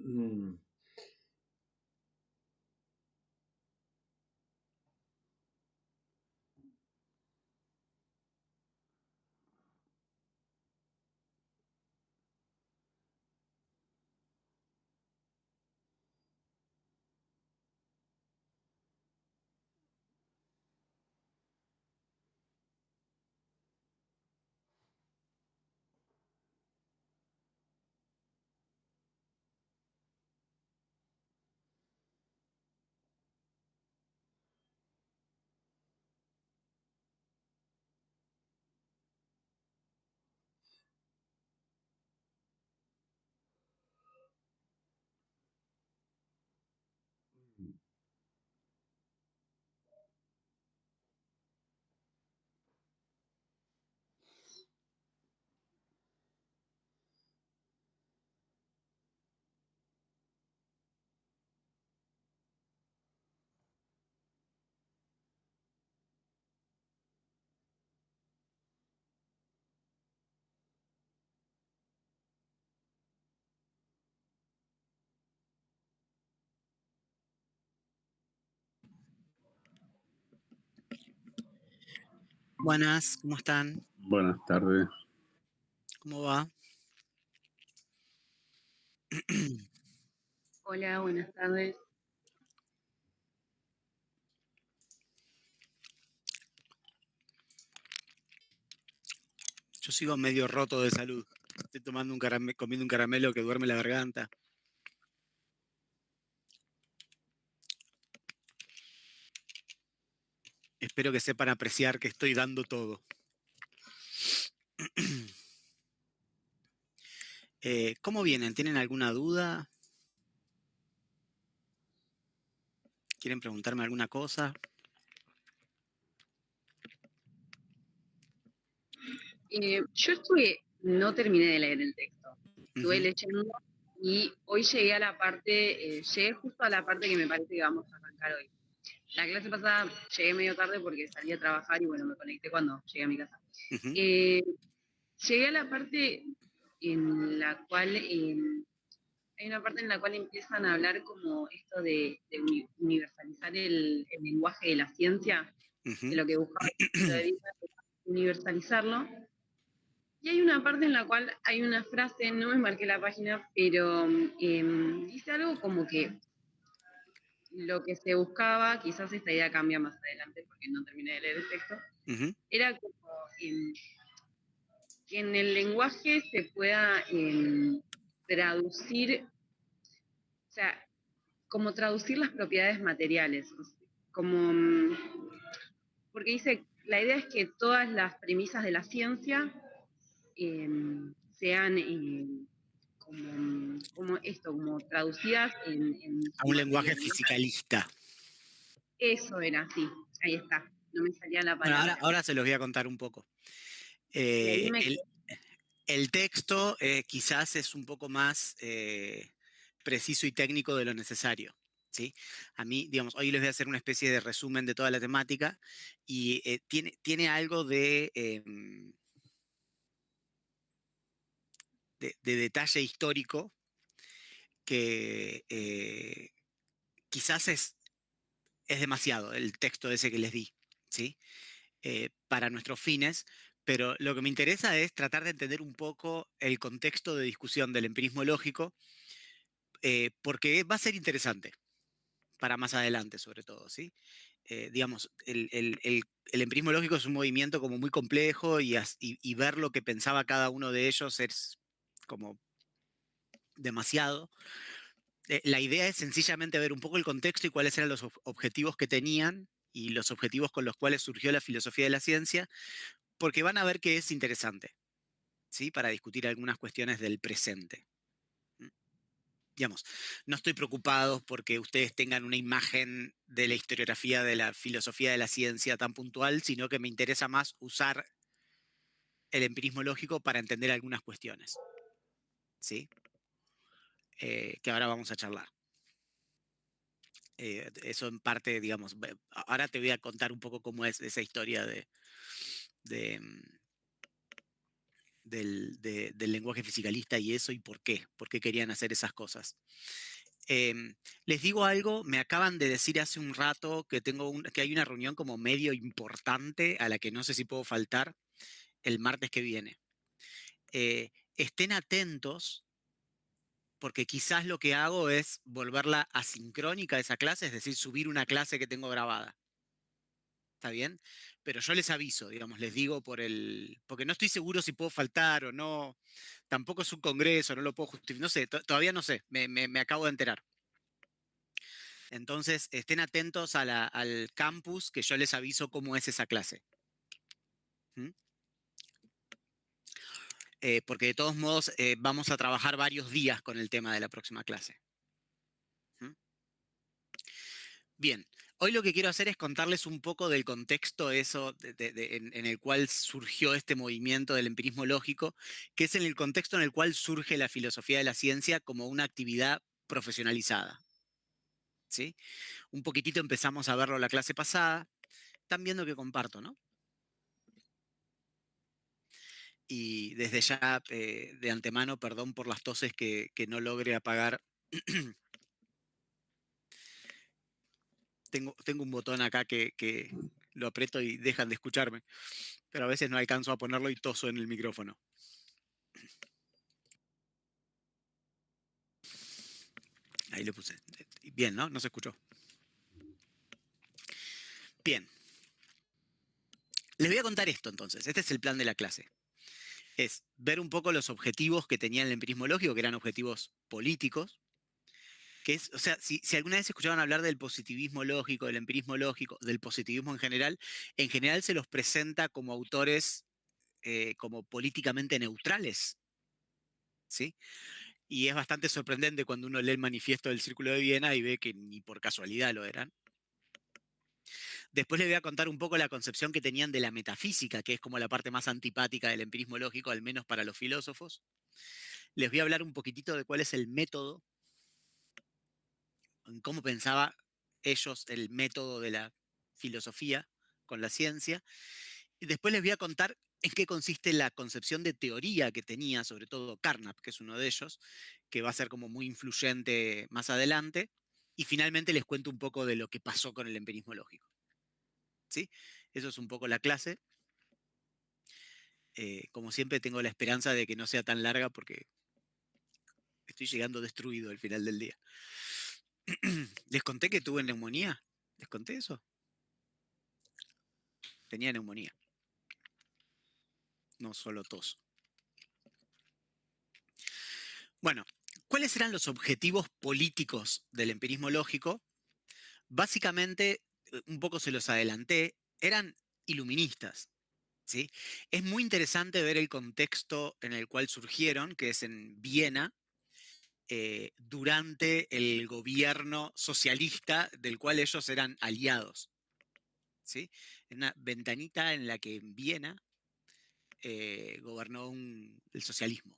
Mm. Buenas, ¿cómo están? Buenas tardes. ¿Cómo va? Hola, buenas tardes. Yo sigo medio roto de salud. Estoy comiendo un caramelo que duerme la garganta. Espero que sepan apreciar que estoy dando todo. ¿Cómo vienen? ¿Tienen alguna duda? ¿Quieren preguntarme alguna cosa? No terminé de leer el texto, estuve leyendo y hoy llegué justo a la parte que me parece que vamos a arrancar hoy. La clase pasada llegué medio tarde porque salí a trabajar y bueno, me conecté cuando llegué a mi casa. Llegué a la parte en la cual hay una parte en la cual empiezan a hablar como esto de universalizar el lenguaje de la ciencia, que lo que buscaba era universalizarlo. Y hay una parte en la cual hay una frase, no me marqué la página, pero dice algo como que lo que se buscaba, quizás esta idea cambia más adelante porque no terminé de leer el texto, era como que en el lenguaje se pueda traducir, o sea, como traducir las propiedades materiales, como, porque dice, la idea es que todas las premisas de la ciencia sean como traducidas A su un lenguaje material, ¿no? fisicalista. Eso era, sí, ahí está, no me salía la Bueno, palabra. ahora se los voy a contar un poco. El texto quizás es un poco más preciso y técnico de lo necesario, ¿sí? A mí, digamos, hoy les voy a hacer una especie de resumen de toda la temática y tiene algo de detalle histórico que quizás es demasiado el texto ese que les di, ¿sí? Para nuestros fines, pero lo que me interesa es tratar de entender un poco el contexto de discusión del empirismo lógico, porque va a ser interesante para más adelante, sobre todo, ¿sí? Digamos, el empirismo lógico es un movimiento como muy complejo y ver lo que pensaba cada uno de ellos es como demasiado. La idea es sencillamente ver un poco el contexto y cuáles eran los objetivos que tenían y los objetivos con los cuales surgió la filosofía de la ciencia, porque van a ver que es interesante, ¿sí? Para discutir algunas cuestiones del presente. Digamos, no estoy preocupado porque ustedes tengan una imagen de la historiografía de la filosofía de la ciencia tan puntual, sino que me interesa más usar el empirismo lógico para entender algunas cuestiones, ¿sí? Que ahora vamos a charlar. Eso en parte, digamos, ahora te voy a contar un poco cómo es esa historia del lenguaje fisicalista y eso y por qué querían hacer esas cosas. Les digo algo, me acaban de decir hace un rato que que hay una reunión como medio importante a la que no sé si puedo faltar el martes que viene. Estén atentos porque quizás lo que hago es volverla asincrónica esa clase, es decir, subir una clase que tengo grabada. ¿Está bien? Pero yo les aviso, digamos, les digo porque no estoy seguro si puedo faltar o no. Tampoco es un congreso, no lo puedo justificar. No sé, todavía no sé, me acabo de enterar. Entonces, estén atentos al campus, que yo les aviso cómo es esa clase. Porque de todos modos vamos a trabajar varios días con el tema de la próxima clase. Bien, hoy lo que quiero hacer es contarles un poco del contexto en el cual surgió este movimiento del empirismo lógico, que es en el contexto en el cual surge la filosofía de la ciencia como una actividad profesionalizada. ¿Sí? Un poquitito empezamos a verlo la clase pasada. Están viendo que comparto, ¿no? Y desde ya, de antemano, perdón por las toses que no logre apagar. Tengo un botón acá que lo aprieto y dejan de escucharme, pero a veces no alcanzo a ponerlo y toso en el micrófono. Ahí lo puse. Bien, ¿no? No se escuchó. Bien. Les voy a contar esto entonces. Este es el plan de la clase. Es ver un poco los objetivos que tenía el empirismo lógico, que eran objetivos políticos. O sea, si alguna vez escuchaban hablar del positivismo lógico, del empirismo lógico, del positivismo en general se los presenta como autores como políticamente neutrales. ¿Sí? Y es bastante sorprendente cuando uno lee el manifiesto del Círculo de Viena y ve que ni por casualidad lo eran. Después les voy a contar un poco la concepción que tenían de la metafísica, que es como la parte más antipática del empirismo lógico, al menos para los filósofos. Les voy a hablar un poquitito de cuál es el método, en cómo pensaba ellos el método de la filosofía con la ciencia. Y después les voy a contar en qué consiste la concepción de teoría que tenía, sobre todo Carnap, que es uno de ellos, que va a ser como muy influyente más adelante. Y finalmente les cuento un poco de lo que pasó con el empirismo lógico. ¿Sí? Eso es un poco la clase. Como siempre tengo la esperanza de que no sea tan larga porque estoy llegando destruido al final del día. ¿Les conté que tuve neumonía? ¿Les conté eso? Tenía neumonía. No solo tos. Bueno, ¿cuáles eran los objetivos políticos del empirismo lógico? Básicamente, un poco se los adelanté, eran iluministas. ¿Sí? Es muy interesante ver el contexto en el cual surgieron, que es en Viena, durante el gobierno socialista del cual ellos eran aliados. ¿Sí? En una ventanita en la que en Viena gobernó el socialismo.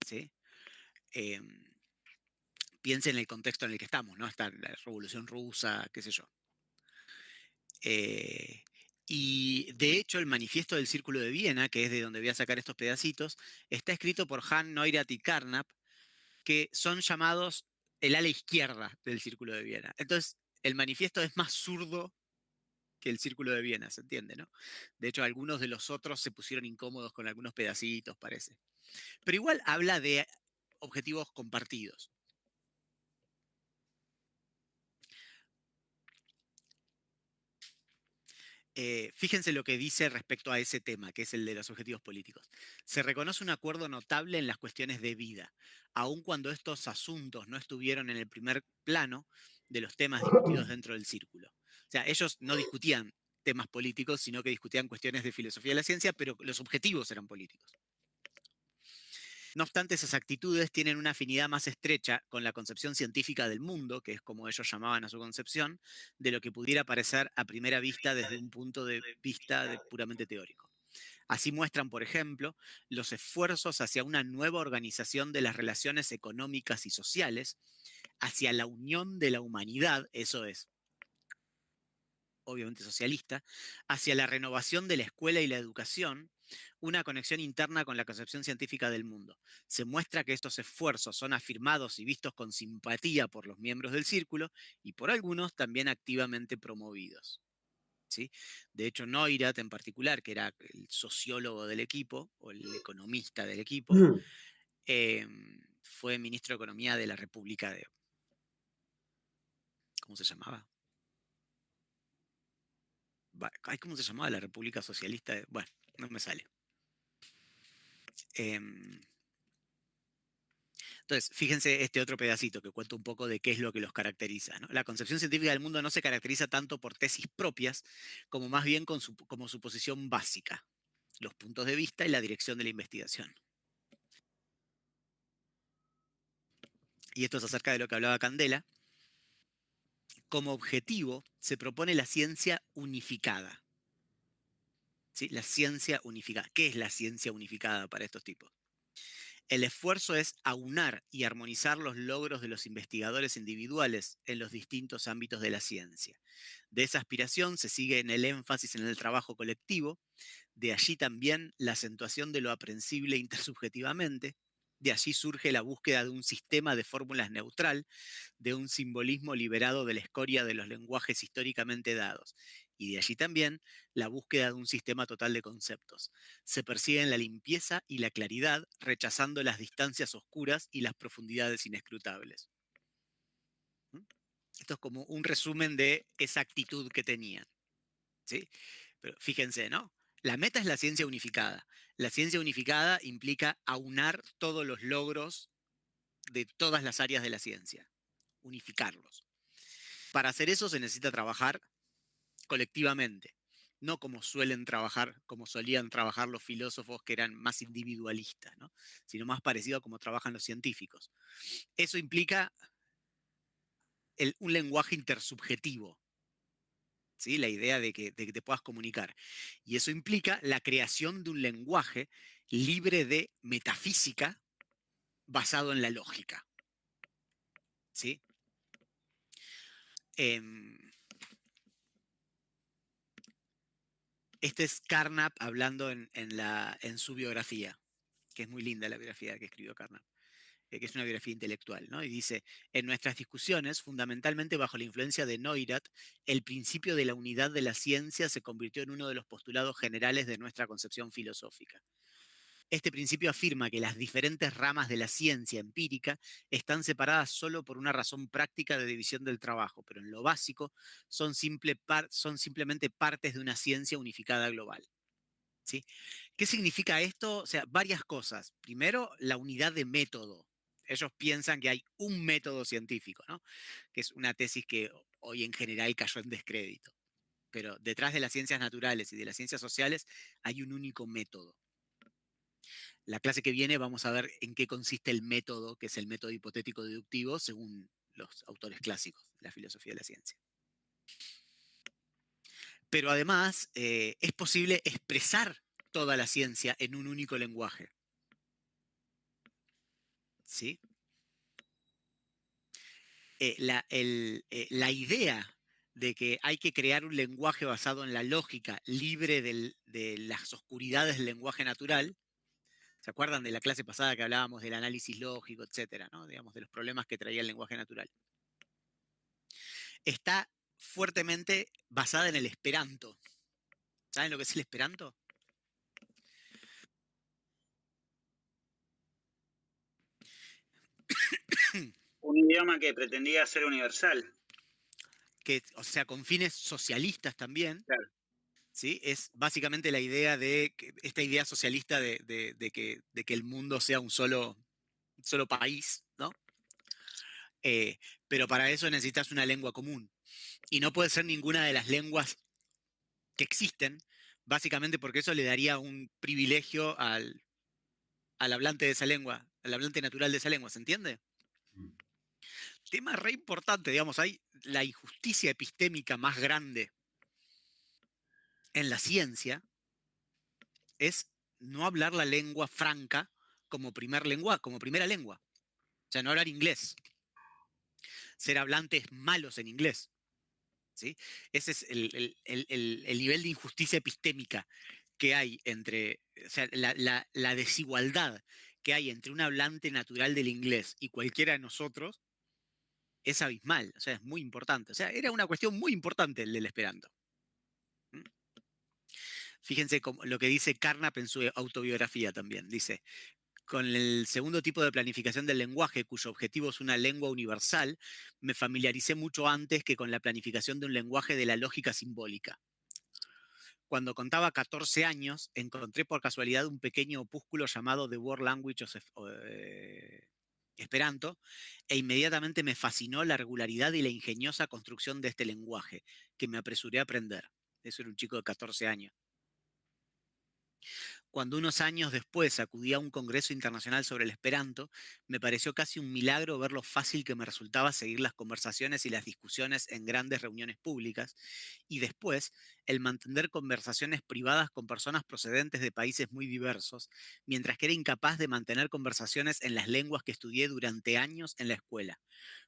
¿Sí? Piensen en el contexto en el que estamos, ¿no? Está la Revolución Rusa, qué sé yo. Y de hecho el manifiesto del Círculo de Viena, que es de donde voy a sacar estos pedacitos, está escrito por Hahn, Neurath y Carnap, que son llamados el ala izquierda del Círculo de Viena. Entonces, el manifiesto es más zurdo que el Círculo de Viena, ¿se entiende, no? De hecho, algunos de los otros se pusieron incómodos con algunos pedacitos, parece. Pero igual habla de objetivos compartidos. Fíjense lo que dice respecto a ese tema, que es el de los objetivos políticos. Se reconoce un acuerdo notable en las cuestiones de vida, aun cuando estos asuntos no estuvieron en el primer plano de los temas discutidos dentro del círculo. O sea, ellos no discutían temas políticos, sino que discutían cuestiones de filosofía de la ciencia, pero los objetivos eran políticos. No obstante, esas actitudes tienen una afinidad más estrecha con la concepción científica del mundo, que es como ellos llamaban a su concepción, de lo que pudiera parecer a primera vista desde un punto de vista puramente teórico. Así muestran, por ejemplo, los esfuerzos hacia una nueva organización de las relaciones económicas y sociales, hacia la unión de la humanidad, eso es obviamente socialista, hacia la renovación de la escuela y la educación, una conexión interna con la concepción científica del mundo. Se muestra que estos esfuerzos son afirmados y vistos con simpatía por los miembros del círculo y por algunos también activamente promovidos. ¿Sí? De hecho, Neurath en particular, que era el sociólogo del equipo o el economista del equipo, fue ministro de Economía de la República de... ¿Cómo se llamaba? ¿Cómo se llamaba la República Socialista? Bueno, no me sale. Entonces, fíjense este otro pedacito que cuenta un poco de qué es lo que los caracteriza, ¿no? La concepción científica del mundo no se caracteriza tanto por tesis propias, como más bien como su posición básica, los puntos de vista y la dirección de la investigación. Y esto es acerca de lo que hablaba Candela. Como objetivo se propone la ciencia unificada. ¿Sí? La ciencia unificada. ¿Qué es la ciencia unificada para estos tipos? El esfuerzo es aunar y armonizar los logros de los investigadores individuales en los distintos ámbitos de la ciencia. De esa aspiración se sigue en el énfasis en el trabajo colectivo, de allí también la acentuación de lo aprensible intersubjetivamente, de allí surge la búsqueda de un sistema de fórmulas neutral, de un simbolismo liberado de la escoria de los lenguajes históricamente dados, y de allí también la búsqueda de un sistema total de conceptos. Se persiguen la limpieza y la claridad, rechazando las distancias oscuras y las profundidades inescrutables. Esto es como un resumen de esa actitud que tenían. ¿Sí? Pero fíjense, ¿no? La meta es la ciencia unificada. La ciencia unificada implica aunar todos los logros de todas las áreas de la ciencia, unificarlos. Para hacer eso se necesita trabajar colectivamente, no como suelen trabajar, como solían trabajar los filósofos que eran más individualistas, ¿no? Sino más parecido a como trabajan los científicos. Eso implica un lenguaje intersubjetivo. ¿sí? La idea de que te puedas comunicar. Y eso implica la creación de un lenguaje libre de metafísica basado en la lógica, ¿sí? Este es Carnap hablando en su biografía, que es muy linda la biografía que escribió Carnap, que es una biografía intelectual, ¿no? Y dice, en nuestras discusiones, fundamentalmente bajo la influencia de Neurath, el principio de la unidad de la ciencia se convirtió en uno de los postulados generales de nuestra concepción filosófica. Este principio afirma que las diferentes ramas de la ciencia empírica están separadas solo por una razón práctica de división del trabajo, pero en lo básico son simplemente partes de una ciencia unificada global, ¿sí? ¿Qué significa esto? O sea, varias cosas. Primero, la unidad de método. Ellos piensan que hay un método científico, ¿no? Que es una tesis que hoy en general cayó en descrédito. Pero detrás de las ciencias naturales y de las ciencias sociales hay un único método. La clase que viene vamos a ver en qué consiste el método, que es el método hipotético deductivo, según los autores clásicos de la filosofía de la ciencia. Pero además es posible expresar toda la ciencia en un único lenguaje. ¿Sí? La idea de que hay que crear un lenguaje basado en la lógica, libre de las oscuridades del lenguaje natural. ¿Se acuerdan de la clase pasada que hablábamos del análisis lógico, etcétera, ¿no? Digamos, de los problemas que traía el lenguaje natural? Está fuertemente basada en el Esperanto. ¿Saben lo que es el Esperanto? Un idioma que pretendía ser universal. Que, o sea, con fines socialistas también. Claro. ¿Sí? Es básicamente la idea de esta idea socialista de que el mundo sea un solo país, ¿no? Pero para eso necesitas una lengua común. Y no puede ser ninguna de las lenguas que existen, básicamente porque eso le daría un privilegio al hablante de esa lengua, al hablante natural de esa lengua, ¿se entiende? Tema re importante, digamos, hay la injusticia epistémica más grande en la ciencia es no hablar la lengua franca como primera lengua. O sea, no hablar inglés. Ser hablantes malos en inglés. ¿Sí? Ese es el nivel de injusticia epistémica que hay entre, o sea, la desigualdad que hay entre un hablante natural del inglés y cualquiera de nosotros es abismal, o sea, es muy importante. O sea, era una cuestión muy importante el del Esperanto. Fíjense lo que dice Carnap en su autobiografía también. Dice, con el segundo tipo de planificación del lenguaje, cuyo objetivo es una lengua universal, me familiaricé mucho antes que con la planificación de un lenguaje de la lógica simbólica. Cuando contaba 14 años, encontré por casualidad un pequeño opúsculo llamado The World Language of Esperanto, e inmediatamente me fascinó la regularidad y la ingeniosa construcción de este lenguaje, que me apresuré a aprender. Eso era un chico de 14 años. Cuando unos años después acudí a un congreso internacional sobre el Esperanto, me pareció casi un milagro ver lo fácil que me resultaba seguir las conversaciones y las discusiones en grandes reuniones públicas, y después el mantener conversaciones privadas con personas procedentes de países muy diversos, mientras que era incapaz de mantener conversaciones en las lenguas que estudié durante años en la escuela.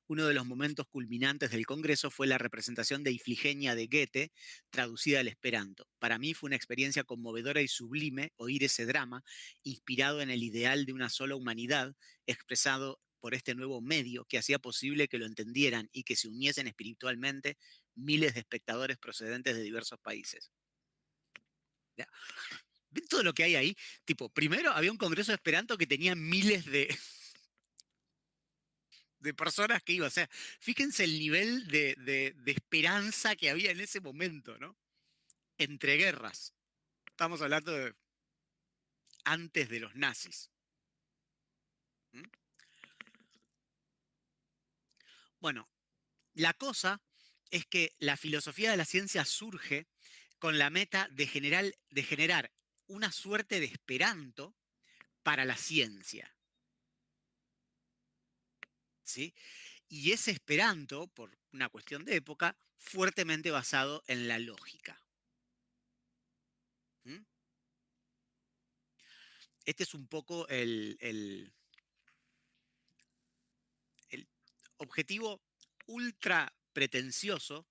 Uno de los momentos culminantes del Congreso fue la representación de Ifigenia de Goethe, traducida al Esperanto. Para mí fue una experiencia conmovedora y sublime oír ese drama, inspirado en el ideal de una sola humanidad, expresado por este nuevo medio que hacía posible que lo entendieran y que se uniesen espiritualmente miles de espectadores procedentes de diversos países. ¿Ya? ¿Ven todo lo que hay ahí? Tipo, primero había un congreso de Esperanto que tenía miles de personas que iban. O sea, fíjense el nivel de esperanza que había en ese momento, ¿no? Entre guerras. Estamos hablando de antes de los nazis. ¿Mm? Bueno, la cosa es que la filosofía de la ciencia surge con la meta de generar una suerte de Esperanto para la ciencia. ¿Sí? Y ese Esperanto, por una cuestión de época, fuertemente basado en la lógica. ¿Mm? Este es un poco el objetivo ultra pretencioso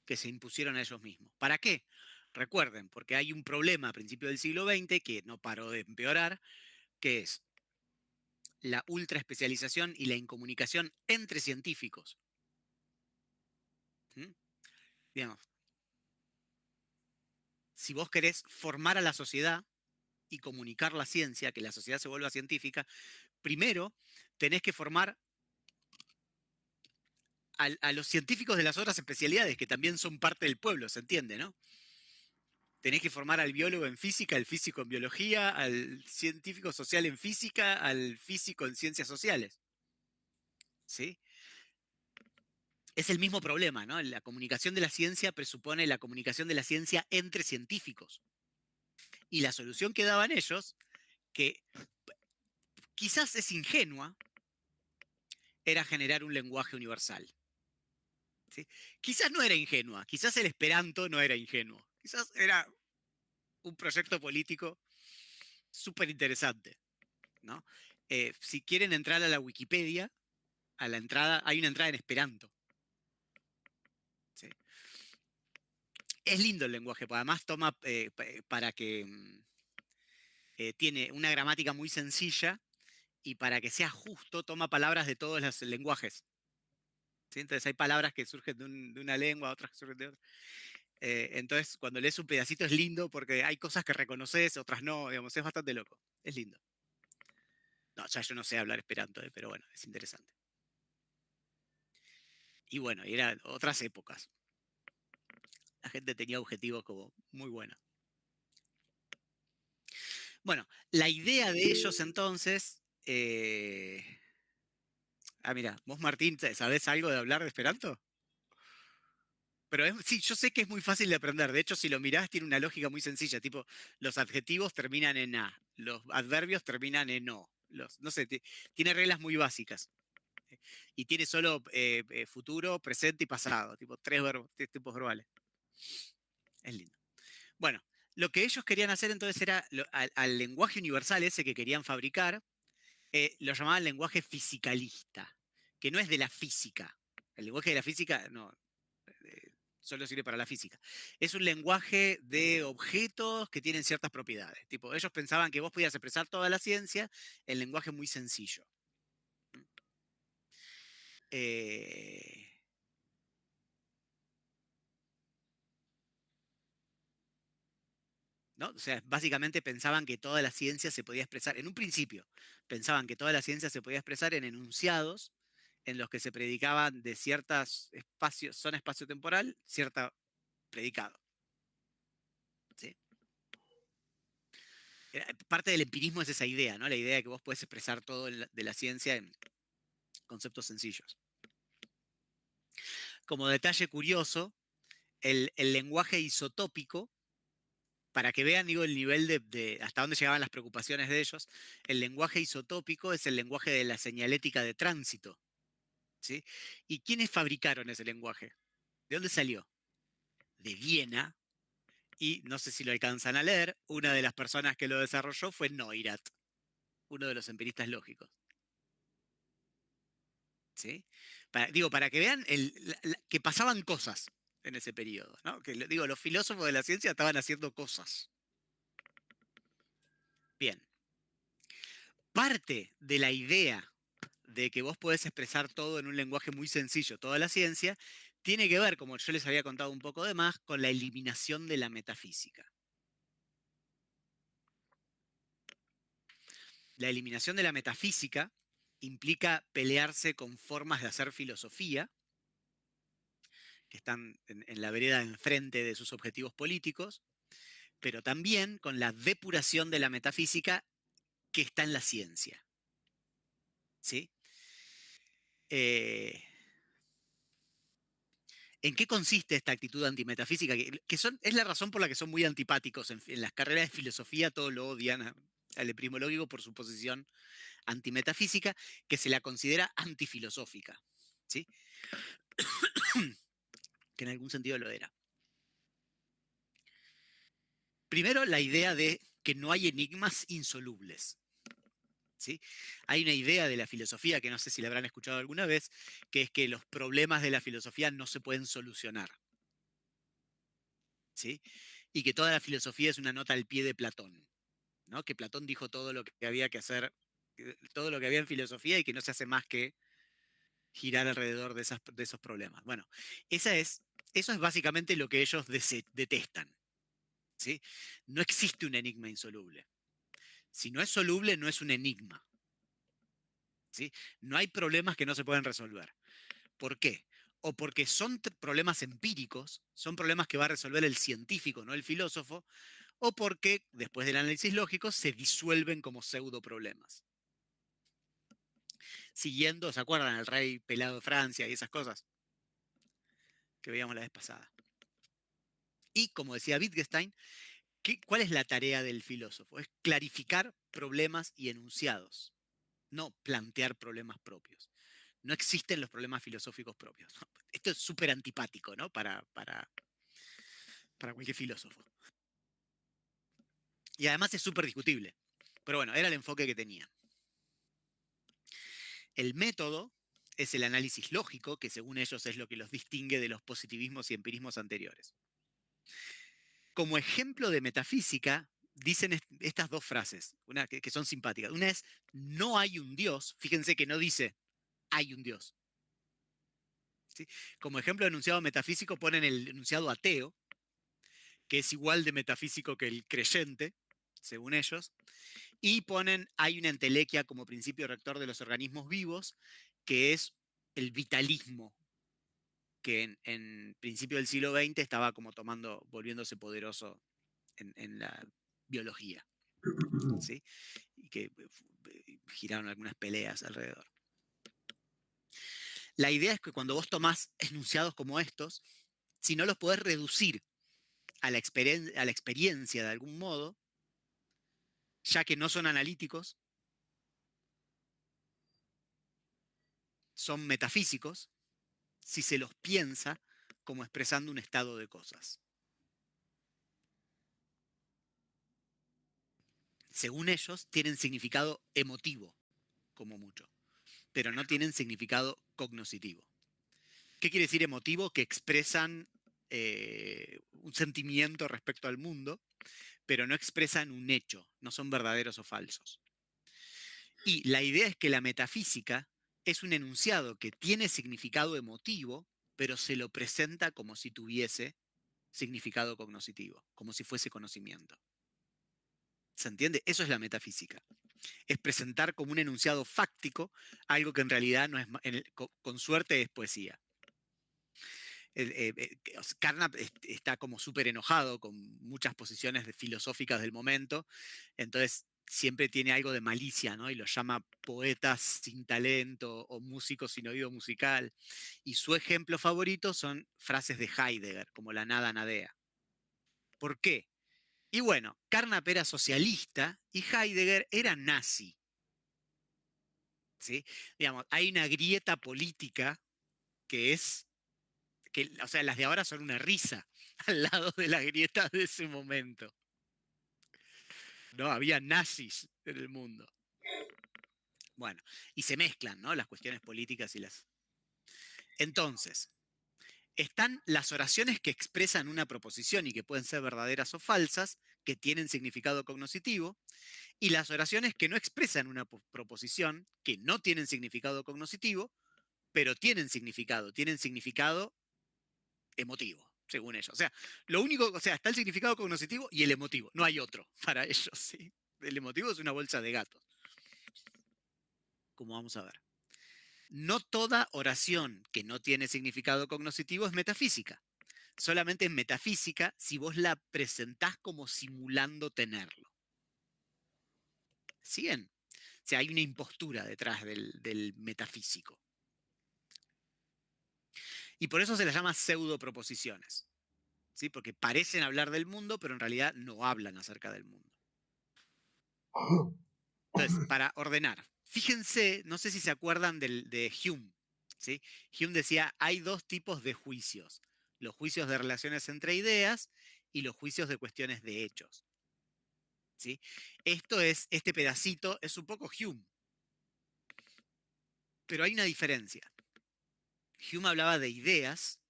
que se impusieron a ellos mismos. ¿Para qué? Recuerden, porque hay un problema a principios del siglo XX que no paró de empeorar, que es la ultra especialización y la incomunicación entre científicos. ¿Mm? Digamos, si vos querés formar a la sociedad y comunicar la ciencia, que la sociedad se vuelva científica, primero tenés que formar a los científicos de las otras especialidades, que también son parte del pueblo, ¿se entiende, no? Tenés que formar al biólogo en física, al físico en biología, al científico social en física, al físico en ciencias sociales. ¿Sí? Es el mismo problema, ¿no? La comunicación de la ciencia presupone la comunicación de la ciencia entre científicos. Y la solución que daban ellos, que quizás es ingenua, era generar un lenguaje universal. ¿Sí? Quizás no era ingenua, quizás el Esperanto no era ingenuo, quizás era un proyecto político súper interesante, ¿no? Si quieren entrar a la Wikipedia, a la entrada, hay una entrada en Esperanto. ¿Sí? Es lindo el lenguaje, porque además toma para que tiene una gramática muy sencilla y para que sea justo toma palabras de todos los lenguajes. ¿Sí? Entonces hay palabras que surgen de una lengua, otras que surgen de otra. Entonces cuando lees un pedacito es lindo porque hay cosas que reconoces, otras no, digamos, es bastante loco. Es lindo. No, ya yo no sé hablar Esperanto, pero bueno, es interesante. Y bueno, y eran otras épocas. La gente tenía objetivos como muy buenos. Bueno, la idea de ellos entonces... mira, vos Martín, ¿sabés algo de hablar de Esperanto? Pero sí, yo sé que es muy fácil de aprender. De hecho, si lo mirás, tiene una lógica muy sencilla. Tipo, los adjetivos terminan en a, los adverbios terminan en o. No sé, tiene reglas muy básicas. Y tiene solo futuro, presente y pasado. Tipo, tres tipos verbales. Es lindo. Bueno, lo que ellos querían hacer entonces era, al lenguaje universal ese que querían fabricar, lo llamaban lenguaje fisicalista, que no es de la física. El lenguaje de la física no, solo sirve para la física. Es un lenguaje de objetos que tienen ciertas propiedades. Tipo, ellos pensaban que vos podías expresar toda la ciencia en lenguaje muy sencillo. ¿No? O sea, básicamente pensaban que toda la ciencia se podía expresar, en un principio, pensaban que toda la ciencia se podía expresar en enunciados en los que se predicaban de ciertos espacios, zona espacio-temporal, cierto predicado. ¿Sí? Parte del empirismo es esa idea, ¿no? La idea de que vos podés expresar todo de la ciencia en conceptos sencillos. Como detalle curioso, el lenguaje isotópico, para que vean, digo, el nivel de hasta dónde llegaban las preocupaciones de ellos, el lenguaje isotópico es el lenguaje de la señalética de tránsito. ¿Sí? ¿Y quiénes fabricaron ese lenguaje? ¿De dónde salió? De Viena. Y no sé si lo alcanzan a leer, una de las personas que lo desarrolló fue Neurath, uno de los empiristas lógicos. ¿Sí? Para que vean que pasaban cosas en ese periodo, ¿no? Que digo, los filósofos de la ciencia estaban haciendo cosas. Bien. Parte de la idea de que vos podés expresar todo en un lenguaje muy sencillo, toda la ciencia, tiene que ver, como yo les había contado un poco de más, con la eliminación de la metafísica. La eliminación de la metafísica implica pelearse con formas de hacer filosofía, que están en la vereda enfrente de sus objetivos políticos, pero también con la depuración de la metafísica que está en la ciencia. ¿Sí? ¿En qué consiste esta actitud antimetafísica? Es la razón por la que son muy antipáticos. En las carreras de filosofía todos lo odian al eprimológico por su posición antimetafísica, que se la considera antifilosófica. ¿sí? Que en algún sentido lo era. Primero, la idea de que no hay enigmas insolubles. ¿Sí? Hay una idea de la filosofía que no sé si la habrán escuchado alguna vez, que es que los problemas de la filosofía no se pueden solucionar. ¿Sí? Y que toda la filosofía es una nota al pie de Platón, ¿no? Que Platón dijo todo lo que había que hacer, todo lo que había en filosofía y que no se hace más que girar alrededor de esos problemas. Bueno, eso es básicamente lo que ellos detestan. ¿Sí? No existe un enigma insoluble. Si no es soluble, no es un enigma. ¿Sí? No hay problemas que no se pueden resolver. ¿Por qué? O porque son problemas empíricos, son problemas que va a resolver el científico, no el filósofo, o porque, después del análisis lógico, se disuelven como pseudo problemas. Siguiendo, ¿se acuerdan? El rey pelado de Francia y esas cosas que veíamos la vez pasada. Y, como decía Wittgenstein, ¿cuál es la tarea del filósofo? Es clarificar problemas y enunciados, no plantear problemas propios. No existen los problemas filosóficos propios. Esto es súper antipático, ¿no? Para cualquier filósofo. Y además es súper discutible. Pero bueno, era el enfoque que tenían. El método es el análisis lógico, que según ellos es lo que los distingue de los positivismos y empirismos anteriores. Como ejemplo de metafísica, dicen estas dos frases, una que son simpáticas. Una es, no hay un Dios. Fíjense que no dice, hay un Dios. ¿Sí? Como ejemplo de enunciado metafísico ponen el enunciado ateo, que es igual de metafísico que el creyente, según ellos, y ponen hay una entelequia como principio rector de los organismos vivos, que es el vitalismo, que en principio del siglo XX estaba como volviéndose poderoso en la biología, ¿sí? Y que giraron algunas peleas alrededor. La idea es que cuando vos tomás enunciados como estos, si no los podés reducir a la experiencia de algún modo, ya que no son analíticos, son metafísicos, si se los piensa como expresando un estado de cosas. Según ellos, tienen significado emotivo, como mucho, pero no tienen significado cognoscitivo. ¿Qué quiere decir emotivo? Que expresan un sentimiento respecto al mundo, pero no expresan un hecho, no son verdaderos o falsos. Y la idea es que la metafísica es un enunciado que tiene significado emotivo, pero se lo presenta como si tuviese significado cognoscitivo, como si fuese conocimiento. ¿Se entiende? Eso es la metafísica. Es presentar como un enunciado fáctico algo que en realidad no es, con suerte es poesía. Carnap está como súper enojado con muchas posiciones filosóficas del momento, entonces siempre tiene algo de malicia, ¿no? Y los llama poetas sin talento o músicos sin oído musical. Y su ejemplo favorito son frases de Heidegger, como la nada nadea. ¿Por qué? Y bueno, Carnap era socialista y Heidegger era nazi. ¿Sí? Digamos, hay una grieta política que es, o sea, las de ahora son una risa al lado de la grieta de ese momento. ¿No? Había nazis en el mundo. Bueno, y se mezclan, ¿no? Las cuestiones políticas y las... Entonces, están las oraciones que expresan una proposición y que pueden ser verdaderas o falsas, que tienen significado cognoscitivo, y las oraciones que no expresan una proposición, que no tienen significado cognoscitivo, pero tienen significado emotivo, según ellos. O sea, lo único, o sea, está el significado cognoscitivo y el emotivo, no hay otro para ellos, ¿sí? El emotivo es una bolsa de gatos, como vamos a ver. No toda oración que no tiene significado cognoscitivo es metafísica. Solamente es metafísica si vos la presentás como simulando tenerlo. ¿Siguen? O sea, hay una impostura detrás del metafísico. Y por eso se las llama pseudoproposiciones. ¿Sí? Porque parecen hablar del mundo, pero en realidad no hablan acerca del mundo. Entonces, para ordenar, fíjense, no sé si se acuerdan de Hume, ¿sí? Hume decía, hay dos tipos de juicios, los juicios de relaciones entre ideas y los juicios de cuestiones de hechos. ¿Sí? Este pedacito es un poco Hume, pero hay una diferencia. Hume hablaba de ideas,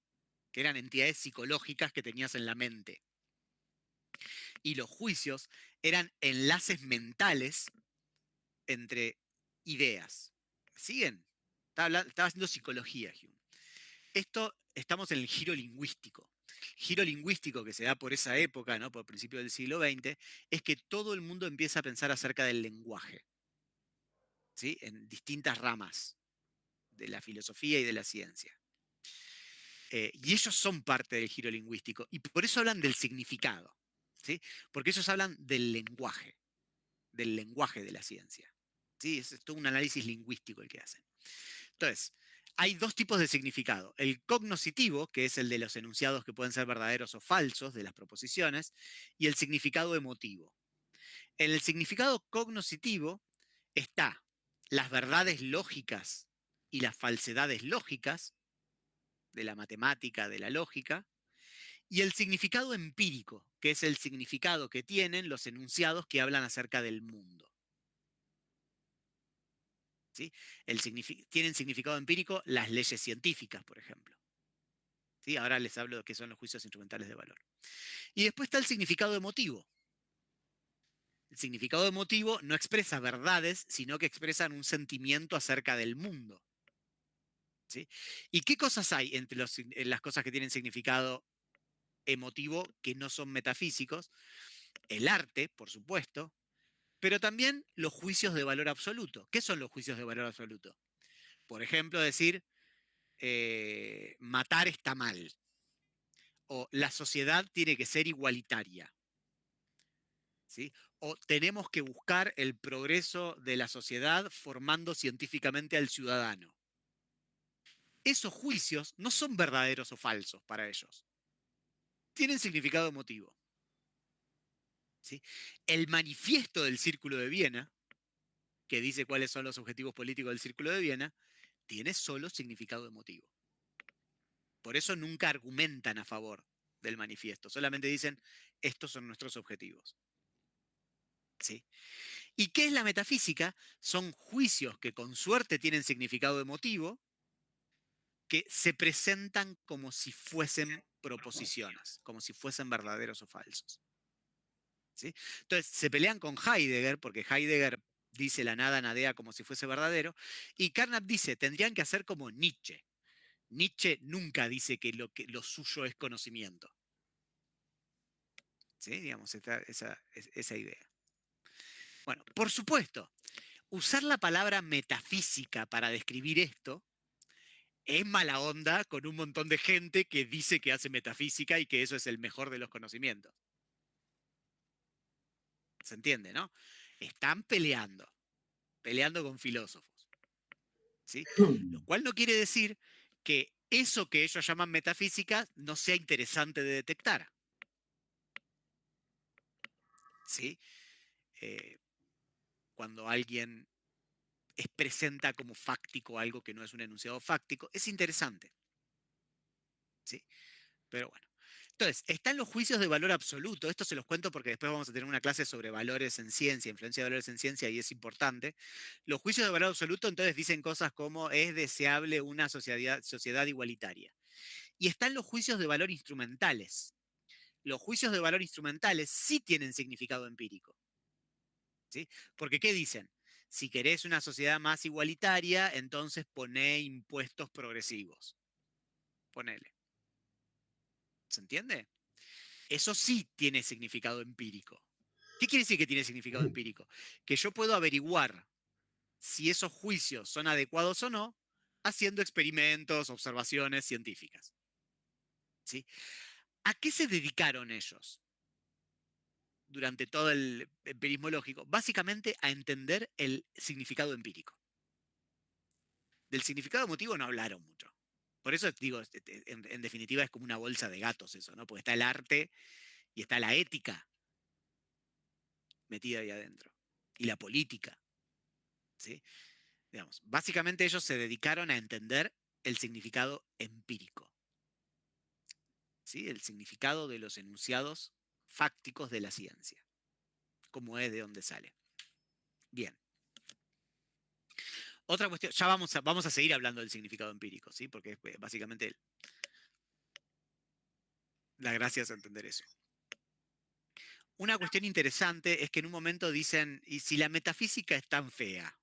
que eran entidades psicológicas que tenías en la mente. Y los juicios eran enlaces mentales entre ideas. ¿Siguen? Estaba haciendo psicología, Hume. Estamos en el giro lingüístico. El giro lingüístico que se da por esa época, ¿no? Por principios del siglo XX, es que todo el mundo empieza a pensar acerca del lenguaje, ¿sí? En distintas ramas de la filosofía y de la ciencia. Y ellos son parte del giro lingüístico, y por eso hablan del significado, ¿sí? Porque ellos hablan del lenguaje de la ciencia. ¿Sí? Es todo un análisis lingüístico el que hacen. Entonces, hay dos tipos de significado. El cognoscitivo, que es el de los enunciados que pueden ser verdaderos o falsos de las proposiciones, y el significado emotivo. En el significado cognoscitivo está las verdades lógicas y las falsedades lógicas de la matemática, de la lógica, y el significado empírico, que es el significado que tienen los enunciados que hablan acerca del mundo. ¿Sí? Tienen significado empírico las leyes científicas, por ejemplo. ¿Sí? Ahora les hablo de qué son los juicios instrumentales de valor. Y después está el significado emotivo. El significado emotivo no expresa verdades, sino que expresan un sentimiento acerca del mundo. ¿Sí? ¿Y qué cosas hay entre las cosas que tienen significado emotivo que no son metafísicos? El arte, por supuesto, pero también los juicios de valor absoluto. ¿Qué son los juicios de valor absoluto? Por ejemplo, decir, matar está mal, o la sociedad tiene que ser igualitaria, ¿sí? O tenemos que buscar el progreso de la sociedad formando científicamente al ciudadano. Esos juicios no son verdaderos o falsos para ellos. Tienen significado emotivo. ¿Sí? El manifiesto del Círculo de Viena, que dice cuáles son los objetivos políticos del Círculo de Viena, tiene solo significado emotivo. Por eso nunca argumentan a favor del manifiesto, solamente dicen, estos son nuestros objetivos. ¿Sí? ¿Y qué es la metafísica? Son juicios que con suerte tienen significado emotivo, que se presentan como si fuesen proposiciones, como si fuesen verdaderos o falsos. ¿Sí? Entonces, se pelean con Heidegger, porque Heidegger dice la nada nadea como si fuese verdadero, y Carnap dice, tendrían que hacer como Nietzsche. Nietzsche nunca dice que lo suyo es conocimiento. ¿Sí? Digamos, esa idea. Bueno, por supuesto, usar la palabra metafísica para describir esto es mala onda con un montón de gente que dice que hace metafísica y que eso es el mejor de los conocimientos. ¿Se entiende, no? Están peleando con filósofos. ¿Sí? Lo cual no quiere decir que eso que ellos llaman metafísica no sea interesante de detectar. ¿Sí? Cuando alguien presenta como fáctico algo que no es un enunciado fáctico, es interesante. ¿Sí? Pero bueno. Entonces, están los juicios de valor absoluto. Esto se los cuento porque después vamos a tener una clase sobre valores en ciencia, influencia de valores en ciencia, y es importante. Los juicios de valor absoluto entonces dicen cosas como es deseable una sociedad igualitaria. Y están los juicios de valor instrumentales. Los juicios de valor instrumentales sí tienen significado empírico. ¿Sí? Porque ¿qué dicen? Si querés una sociedad más igualitaria, entonces poné impuestos progresivos. Ponele. ¿Se entiende? Eso sí tiene significado empírico. ¿Qué quiere decir que tiene significado empírico? Que yo puedo averiguar si esos juicios son adecuados o no haciendo experimentos, observaciones científicas. ¿Sí? ¿A qué se dedicaron ellos durante todo el empirismo lógico? Básicamente a entender el significado empírico. Del significado emotivo no hablaron mucho. Por eso digo, en definitiva es como una bolsa de gatos eso, ¿no? Porque está el arte y está la ética metida ahí adentro. Y la política. ¿Sí? Digamos, básicamente ellos se dedicaron a entender el significado empírico, ¿sí? El significado de los enunciados fácticos de la ciencia, cómo es, de dónde sale. Bien. Otra cuestión, ya vamos a seguir hablando del significado empírico, ¿sí? Porque es básicamente la gracia es entender eso. Una cuestión interesante es que en un momento dicen, ¿y si la metafísica es tan fea?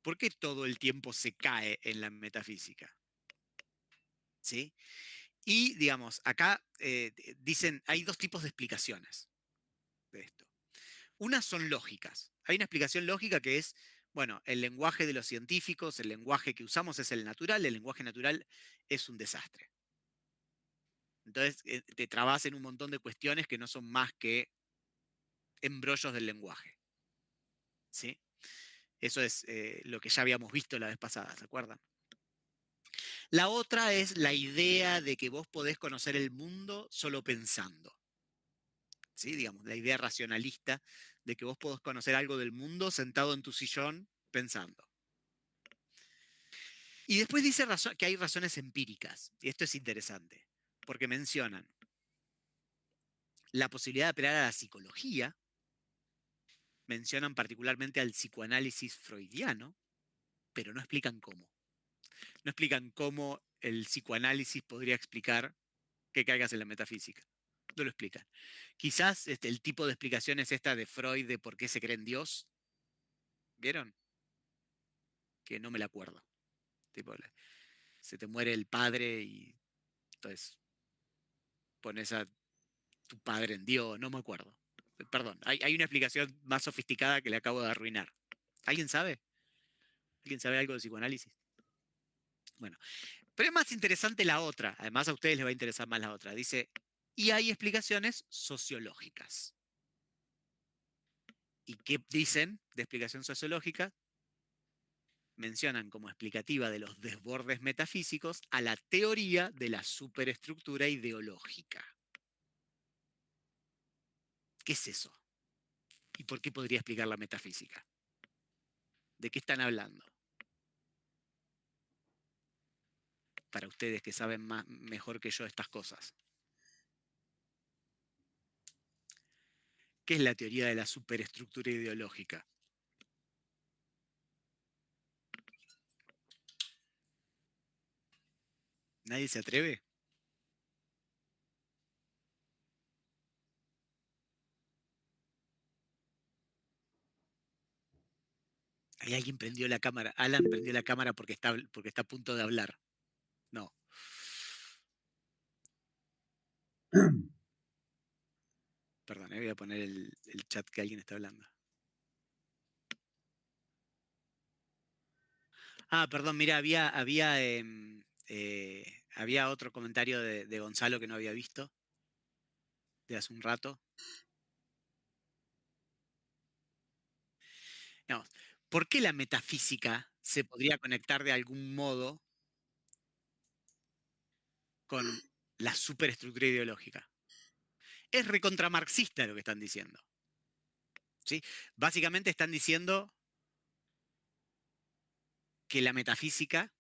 ¿Por qué todo el tiempo se cae en la metafísica? ¿Sí? Y, digamos, acá dicen, hay dos tipos de explicaciones de esto. Unas son lógicas. Hay una explicación lógica que es, bueno, el lenguaje de los científicos, el lenguaje que usamos es el natural, el lenguaje natural es un desastre. Entonces te trabas en un montón de cuestiones que no son más que embrollos del lenguaje. ¿Sí? Eso es lo que ya habíamos visto la vez pasada, ¿se acuerdan? La otra es la idea de que vos podés conocer el mundo solo pensando. ¿Sí? Digamos, la idea racionalista de que vos podés conocer algo del mundo sentado en tu sillón pensando. Y después dice que hay razones empíricas, y esto es interesante, porque mencionan la posibilidad de apelar a la psicología, mencionan particularmente al psicoanálisis freudiano, pero no explican cómo. No explican cómo el psicoanálisis podría explicar que caigas en la metafísica. No lo explican. Quizás el tipo de explicación es esta de Freud de por qué se cree en Dios. ¿Vieron? Que no me la acuerdo. Tipo, se te muere el padre y entonces pones a tu padre en Dios, no me acuerdo. Perdón, hay una explicación más sofisticada que le acabo de arruinar. ¿Alguien sabe? ¿Alguien sabe algo de psicoanálisis? Bueno, pero es más interesante la otra. Además a ustedes les va a interesar más la otra. Dice, y hay explicaciones sociológicas. ¿Y qué dicen de explicación sociológica? Mencionan como explicativa de los desbordes metafísicos a la teoría de la superestructura ideológica. ¿Qué es eso? ¿Y por qué podría explicar la metafísica? ¿De qué están hablando? Para ustedes que saben mejor que yo estas cosas. ¿Qué es la teoría de la superestructura ideológica? ¿Nadie se atreve? ¿Hay alguien prendió la cámara? Alan prendió la cámara porque está a punto de hablar. No. Perdón, voy a poner el chat que alguien está hablando. Ah, perdón, mira, había otro comentario de Gonzalo que no había visto de hace un rato. No, ¿por qué la metafísica se podría conectar de algún modo con la superestructura ideológica? Es recontramarxista lo que están diciendo. ¿Sí? Básicamente están diciendo que la metafísica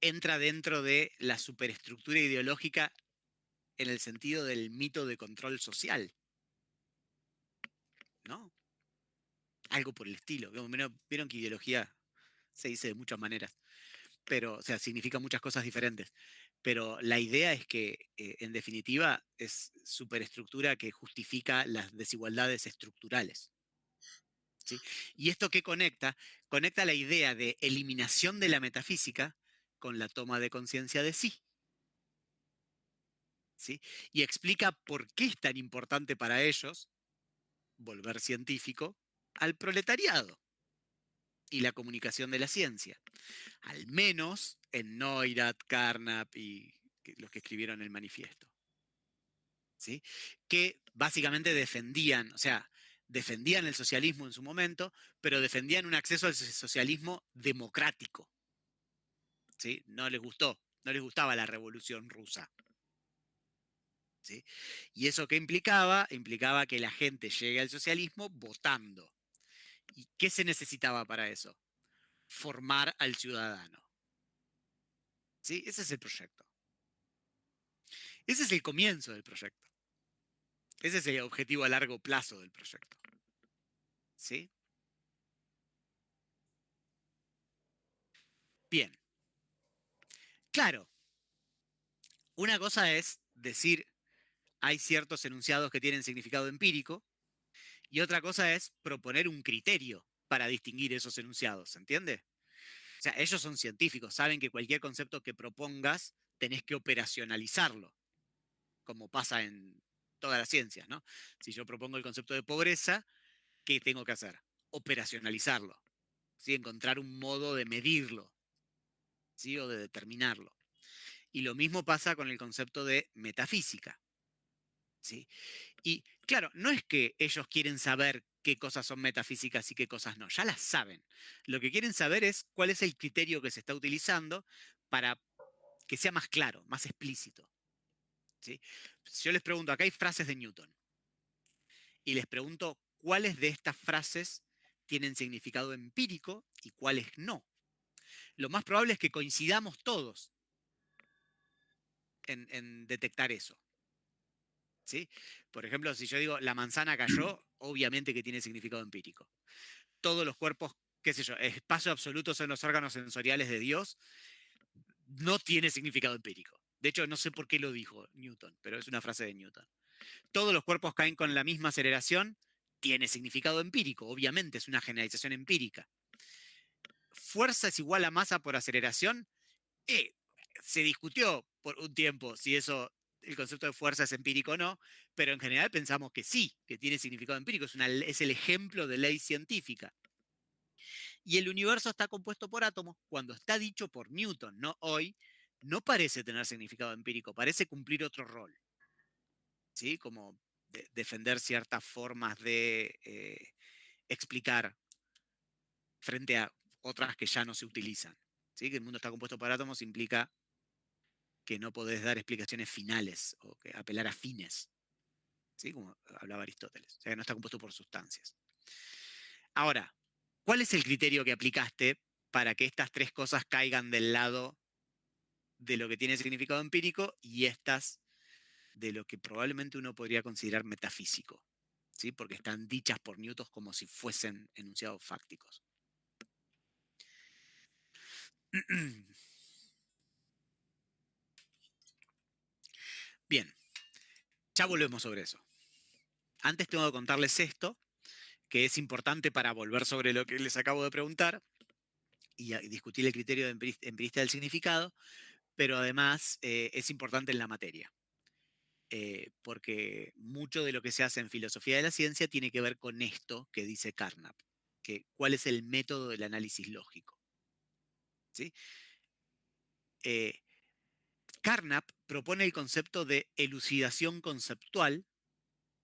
entra dentro de la superestructura ideológica en el sentido del mito de control social. ¿No? Algo por el estilo. Vieron que ideología se dice de muchas maneras, pero, o sea, significa muchas cosas diferentes. Pero la idea es que, en definitiva, es superestructura que justifica las desigualdades estructurales. ¿Sí? ¿Y esto qué conecta? Conecta la idea de eliminación de la metafísica con la toma de conciencia de sí. ¿Sí? Y explica por qué es tan importante para ellos volver científico al proletariado y la comunicación de la ciencia. Al menos en Neurath, Carnap y los que escribieron el manifiesto. ¿Sí? Que básicamente defendían, o sea, defendían el socialismo en su momento, pero defendían un acceso al socialismo democrático. ¿Sí? No les gustaba la revolución rusa. ¿Sí? ¿Y eso qué implicaba? Implicaba que la gente llegue al socialismo votando. ¿Y qué se necesitaba para eso? Formar al ciudadano. ¿Sí? Ese es el proyecto. Ese es el comienzo del proyecto. Ese es el objetivo a largo plazo del proyecto. ¿Sí? Bien. Claro, una cosa es decir, hay ciertos enunciados que tienen significado empírico, y otra cosa es proponer un criterio para distinguir esos enunciados, ¿se entiende? O sea, ellos son científicos, saben que cualquier concepto que propongas tenés que operacionalizarlo, como pasa en todas las ciencias, ¿no? Si yo propongo el concepto de pobreza, ¿qué tengo que hacer? Operacionalizarlo, ¿sí? Encontrar un modo de medirlo, ¿sí? O de determinarlo. Y lo mismo pasa con el concepto de metafísica, ¿sí? Y claro, no es que ellos quieren saber qué cosas son metafísicas y qué cosas no, ya las saben. Lo que quieren saber es cuál es el criterio que se está utilizando para que sea más claro, más explícito, ¿sí? Si yo les pregunto, acá hay frases de Newton, y les pregunto cuáles de estas frases tienen significado empírico y cuáles no. Lo más probable es que coincidamos todos en detectar eso, ¿sí? Por ejemplo, si yo digo la manzana cayó, obviamente que tiene significado empírico. Todos los cuerpos, qué sé yo, espacio absoluto son los órganos sensoriales de Dios, no tiene significado empírico. De hecho, no sé por qué lo dijo Newton, pero es una frase de Newton. Todos los cuerpos caen con la misma aceleración, tiene significado empírico, obviamente es una generalización empírica. Fuerza es igual a masa por aceleración. Se discutió por un tiempo si eso, el concepto de fuerza es empírico o no, pero en general pensamos que sí, que tiene significado empírico, es el ejemplo de ley científica. Y el universo está compuesto por átomos, cuando está dicho por Newton, no hoy, no parece tener significado empírico, parece cumplir otro rol, ¿sí? Como defender ciertas formas de explicar frente a otras que ya no se utilizan. ¿Sí? Que el mundo está compuesto por átomos implica que no podés dar explicaciones finales o que apelar a fines, ¿sí? Como hablaba Aristóteles. O sea, que no está compuesto por sustancias. Ahora, ¿cuál es el criterio que aplicaste para que estas tres cosas caigan del lado de lo que tiene significado empírico y estas de lo que probablemente uno podría considerar metafísico? ¿Sí? Porque están dichas por Newton como si fuesen enunciados fácticos. Bien, ya volvemos sobre eso. Antes tengo que contarles esto, que es importante para volver sobre lo que les acabo de preguntar y discutir el criterio de empirista del significado, pero además es importante en la materia, porque mucho de lo que se hace en filosofía de la ciencia tiene que ver con esto que dice Carnap, que cuál es el método del análisis lógico. ¿Sí? Carnap propone el concepto de elucidación conceptual,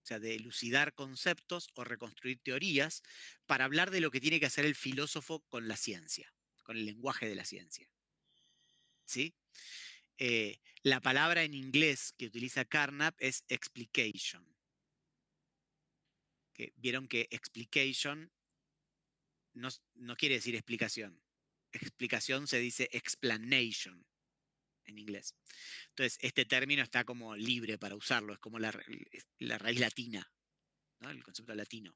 o sea, de elucidar conceptos o reconstruir teorías para hablar de lo que tiene que hacer el filósofo con la ciencia, con el lenguaje de la ciencia. ¿Sí? La palabra en inglés que utiliza Carnap es explication. Que vieron que explication no quiere decir explicación. Explicación se dice explanation en inglés. Entonces, este término está como libre para usarlo, es como la raíz latina, ¿no? El concepto latino.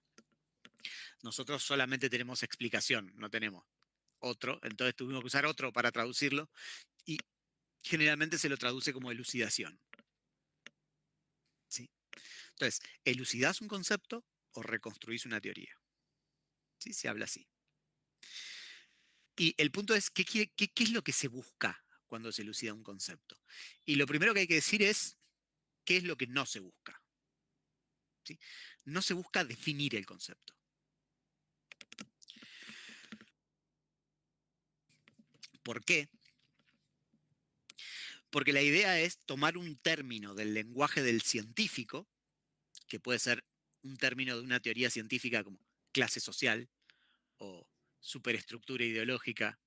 Nosotros solamente tenemos explicación, no tenemos otro, entonces tuvimos que usar otro para traducirlo y generalmente se lo traduce como elucidación. ¿Sí? Entonces, ¿elucidás un concepto o reconstruís una teoría? ¿Sí? Se habla así. Y el punto es, ¿qué es lo que se busca cuando se elucida un concepto? Y lo primero que hay que decir es, ¿qué es lo que no se busca? ¿Sí? No se busca definir el concepto. ¿Por qué? Porque la idea es tomar un término del lenguaje del científico, que puede ser un término de una teoría científica como clase social o superestructura ideológica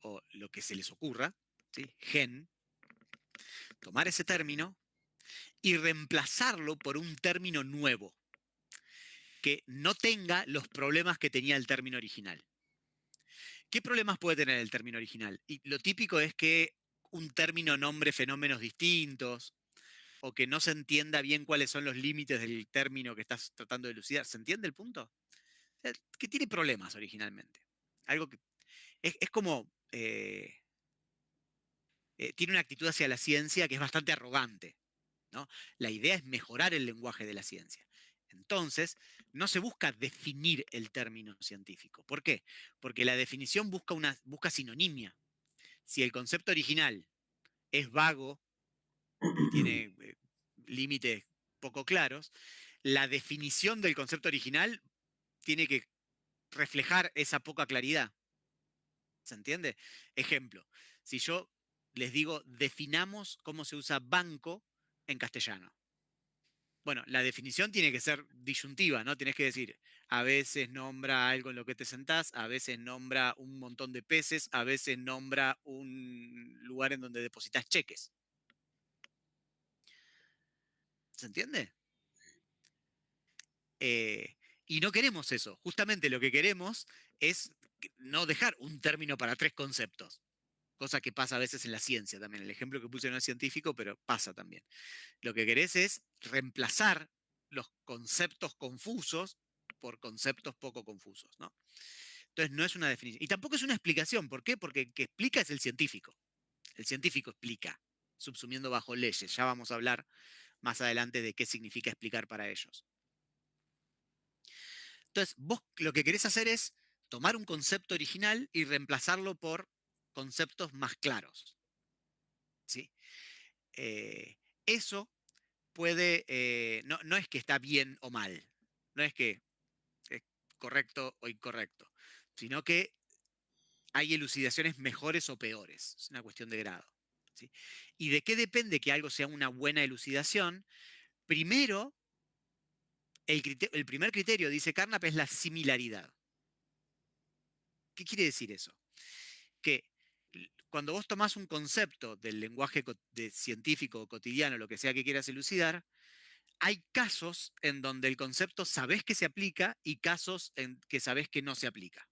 o lo que se les ocurra, ¿sí? Gen, tomar ese término y reemplazarlo por un término nuevo que no tenga los problemas que tenía el término original. ¿Qué problemas puede tener el término original? Y lo típico es que un término nombre fenómenos distintos, o que no se entienda bien cuáles son los límites del término que estás tratando de elucidar. ¿Se entiende el punto? O sea, que tiene problemas originalmente. Algo que es como... tiene una actitud hacia la ciencia que es bastante arrogante, ¿no? La idea es mejorar el lenguaje de la ciencia. Entonces, no se busca definir el término científico. ¿Por qué? Porque la definición busca sinonimia. Si el concepto original es vago y tiene límites poco claros, la definición del concepto original tiene que reflejar esa poca claridad. ¿Se entiende? Ejemplo, si yo les digo, definamos cómo se usa banco en castellano. Bueno, la definición tiene que ser disyuntiva, ¿no? Tienes que decir, a veces nombra algo en lo que te sentás, a veces nombra un montón de peces, a veces nombra un lugar en donde depositas cheques. ¿Se entiende? Y no queremos eso. Justamente lo que queremos es no dejar un término para tres conceptos. Cosa que pasa a veces en la ciencia también. El ejemplo que puse no es científico, pero pasa también. Lo que querés es reemplazar los conceptos confusos por conceptos poco confusos, ¿no? Entonces no es una definición. Y tampoco es una explicación. ¿Por qué? Porque el que explica es el científico. El científico explica, subsumiendo bajo leyes. Ya vamos a hablar más adelante de qué significa explicar para ellos. Entonces, vos lo que querés hacer es tomar un concepto original y reemplazarlo por conceptos más claros. ¿Sí? Eso puede, no es que está bien o mal, no es que es correcto o incorrecto, sino que hay elucidaciones mejores o peores. Es una cuestión de grado. ¿Sí? ¿Y de qué depende que algo sea una buena elucidación? Primero, el primer criterio, dice Carnap, es la similaridad. ¿Qué quiere decir eso? Que cuando vos tomás un concepto del lenguaje científico o cotidiano, lo que sea que quieras elucidar, hay casos en donde el concepto sabés que se aplica y casos en que sabés que no se aplica,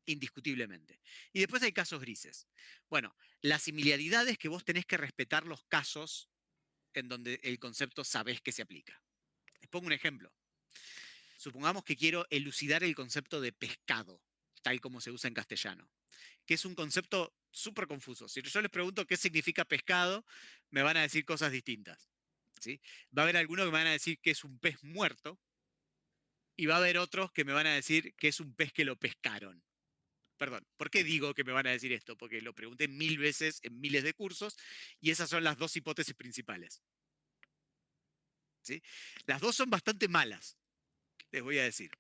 indiscutiblemente. Y después hay casos grises. Bueno, la similaridad es que vos tenés que respetar los casos en donde el concepto sabés que se aplica. Les pongo un ejemplo. Supongamos que quiero elucidar el concepto de pescado, tal como se usa en castellano, que es un concepto súper confuso. Si yo les pregunto qué significa pescado, me van a decir cosas distintas. ¿Sí? Va a haber algunos que me van a decir que es un pez muerto y va a haber otros que me van a decir que es un pez que lo pescaron. Perdón, ¿por qué digo que me van a decir esto? Porque lo pregunté 1000 veces en miles de cursos y esas son las dos hipótesis principales. ¿Sí? Las dos son bastante malas, les voy a decir.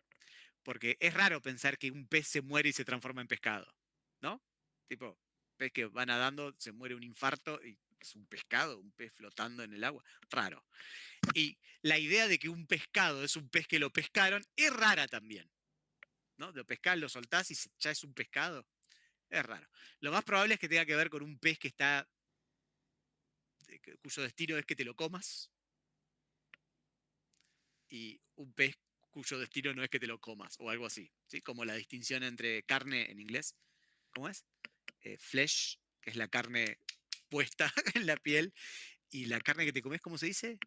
Porque es raro pensar que un pez se muere y se transforma en pescado, ¿no? Tipo, pez que va nadando, se muere un infarto y es un pescado, un pez flotando en el agua. Raro. Y la idea de que un pescado es un pez que lo pescaron es rara también, ¿no? Lo pescás, lo soltás y ya es un pescado. Es raro. Lo más probable es que tenga que ver con un pez que está, cuyo destino es que te lo comas, y un pez cuyo destino no es que te lo comas, o algo así, ¿sí? Como la distinción entre carne en inglés, ¿cómo es? Flesh, que es la carne puesta en la piel, y la carne que te comes, ¿cómo se dice?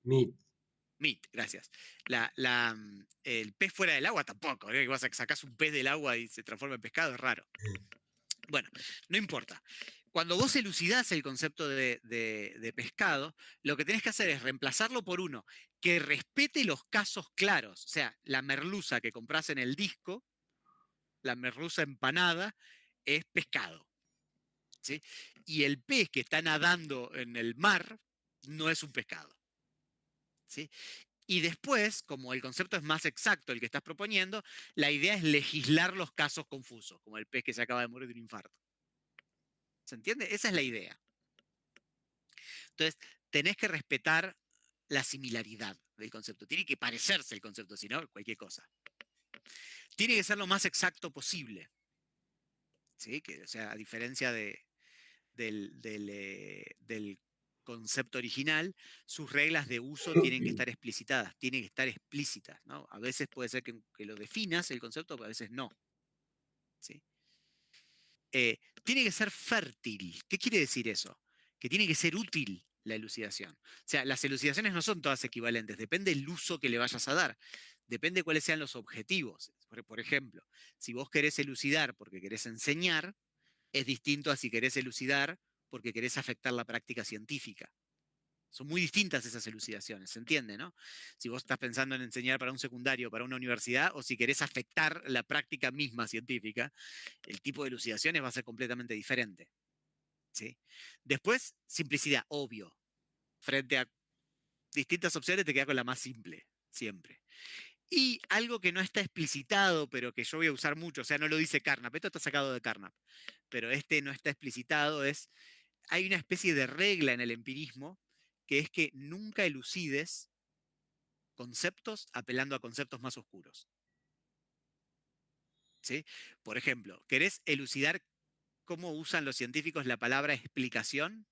Meat. Meat, gracias. El pez fuera del agua tampoco, ¿no? Que vas a sacás un pez del agua y se transforma en pescado, es raro. Bueno, no importa. Cuando vos elucidás el concepto de pescado, lo que tenés que hacer es reemplazarlo por uno que respete los casos claros. O sea, la merluza que compras en el disco, la merluza empanada, es pescado. ¿Sí? Y el pez que está nadando en el mar no es un pescado. ¿Sí? Y después, como el concepto es más exacto el que estás proponiendo, la idea es legislar los casos confusos, como el pez que se acaba de morir de un infarto. ¿Se entiende? Esa es la idea. Entonces, tenés que respetar la similaridad del concepto. Tiene que parecerse el concepto, si no, cualquier cosa. Tiene que ser lo más exacto posible. ¿Sí? Que, o sea, a diferencia del concepto original, sus reglas de uso tienen que estar explicitadas, tienen que estar explícitas, ¿no? A veces puede ser que lo definas el concepto, pero a veces no. ¿Sí? tiene que ser fértil. ¿Qué quiere decir eso? Que tiene que ser útil la elucidación. O sea, las elucidaciones no son todas equivalentes, depende del uso que le vayas a dar, depende cuáles sean los objetivos. Por ejemplo, si vos querés elucidar porque querés enseñar, es distinto a si querés elucidar porque querés afectar la práctica científica. Son muy distintas esas elucidaciones, ¿se entiende, no? Si vos estás pensando en enseñar para un secundario, para una universidad, o si querés afectar la práctica misma científica, el tipo de elucidaciones va a ser completamente diferente. ¿Sí? Después, simplicidad, obvio. Frente a distintas opciones te queda con la más simple, siempre. Y algo que no está explicitado, pero que yo voy a usar mucho, o sea, no lo dice Carnap, esto está sacado de Carnap, pero este no está explicitado, hay una especie de regla en el empirismo, que es que nunca elucides conceptos apelando a conceptos más oscuros. ¿Sí? Por ejemplo, ¿querés elucidar cómo usan los científicos la palabra explicación?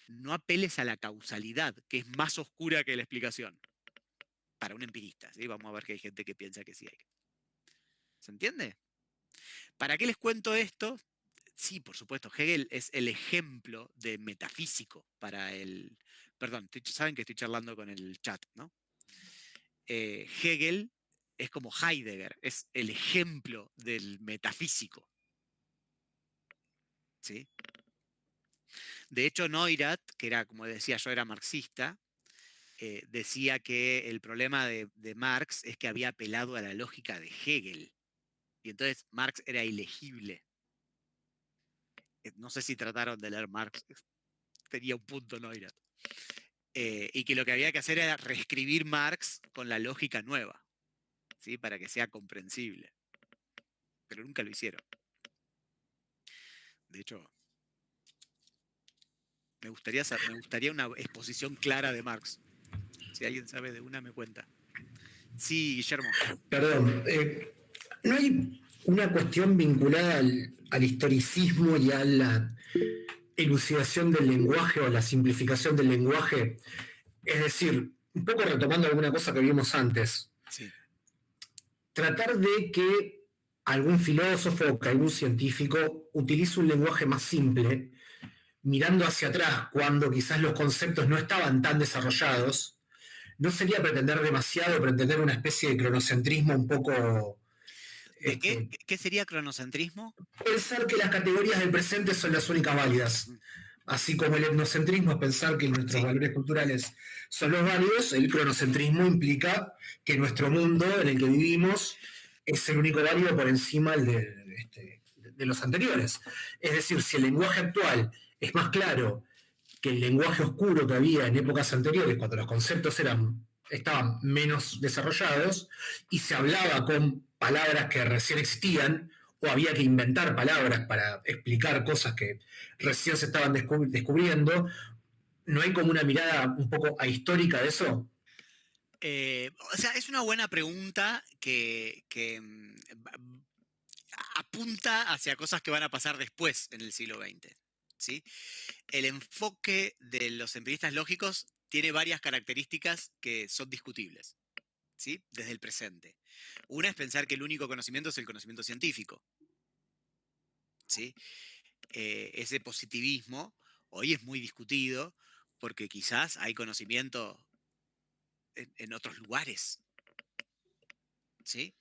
No apeles a la causalidad, que es más oscura que la explicación. Para un empirista, ¿sí? Vamos a ver que hay gente que piensa que sí hay. ¿Se entiende? ¿Para qué les cuento esto? Sí, por supuesto, Hegel es el ejemplo de metafísico para el... Perdón, saben que estoy charlando con el chat, ¿no? Hegel es como Heidegger, es el ejemplo del metafísico. ¿Sí? De hecho, Neurath, que era, como decía yo, era marxista, decía que el problema de Marx es que había apelado a la lógica de Hegel. Y entonces Marx era ilegible. No sé si trataron de leer Marx, tenía un punto Neurath. Y que lo que había que hacer era reescribir Marx con la lógica nueva, ¿sí? Para que sea comprensible. Pero nunca lo hicieron. De hecho, me gustaría una exposición clara de Marx. Si alguien sabe de una, me cuenta. Sí, Guillermo. Perdón, ¿no hay una cuestión vinculada al historicismo y a la elucidación del lenguaje o a la simplificación del lenguaje? Es decir, un poco retomando alguna cosa que vimos antes, Sí. tratar de que algún filósofo o que algún científico utilice un lenguaje más simple, mirando hacia atrás cuando quizás los conceptos no estaban tan desarrollados, no sería pretender demasiado, pretender una especie de cronocentrismo un poco... ¿De qué? ¿Qué sería cronocentrismo? Pensar que las categorías del presente son las únicas válidas. Así como el etnocentrismo es pensar que nuestros valores culturales son los válidos, el cronocentrismo implica que nuestro mundo en el que vivimos es el único válido por encima de los anteriores. Es decir, si el lenguaje actual es más claro que el lenguaje oscuro que había en épocas anteriores, cuando los conceptos estaban menos desarrollados y se hablaba con palabras que recién existían, o había que inventar palabras para explicar cosas que recién se estaban descubriendo, ¿no hay como una mirada un poco ahistórica de eso? O sea, es una buena pregunta que apunta hacia cosas que van a pasar después en el siglo XX. ¿Sí? El enfoque de los empiristas lógicos tiene varias características que son discutibles, ¿sí? Desde el presente. Una es pensar que el único conocimiento es el conocimiento científico. ¿Sí? Ese positivismo hoy es muy discutido porque quizás hay conocimiento en otros lugares. ¿Sí?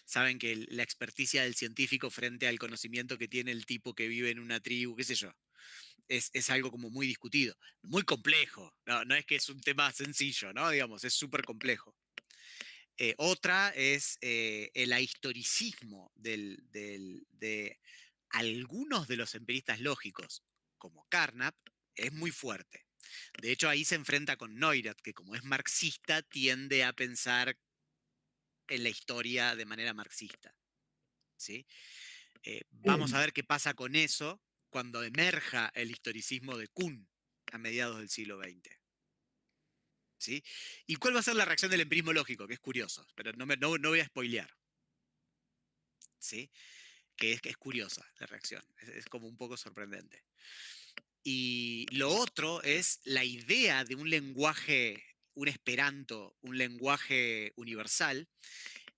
Saben que la experticia del científico frente al conocimiento que tiene el tipo que vive en una tribu, qué sé yo, es algo como muy discutido, muy complejo. No es que es un tema sencillo, ¿no? Digamos, es súper complejo. Otra es el ahistoricismo de algunos de los empiristas lógicos, como Carnap, es muy fuerte. De hecho, ahí se enfrenta con Neurath, que como es marxista, tiende a pensar en la historia de manera marxista. ¿Sí? Vamos a ver qué pasa con eso cuando emerja el historicismo de Kuhn a mediados del siglo XX. ¿Sí? ¿Y cuál va a ser la reacción del empirismo lógico? Que es curioso, pero no voy a spoilear. ¿Sí? Que es curiosa la reacción, es como un poco sorprendente. Y lo otro es la idea de un lenguaje, un esperanto, un lenguaje universal,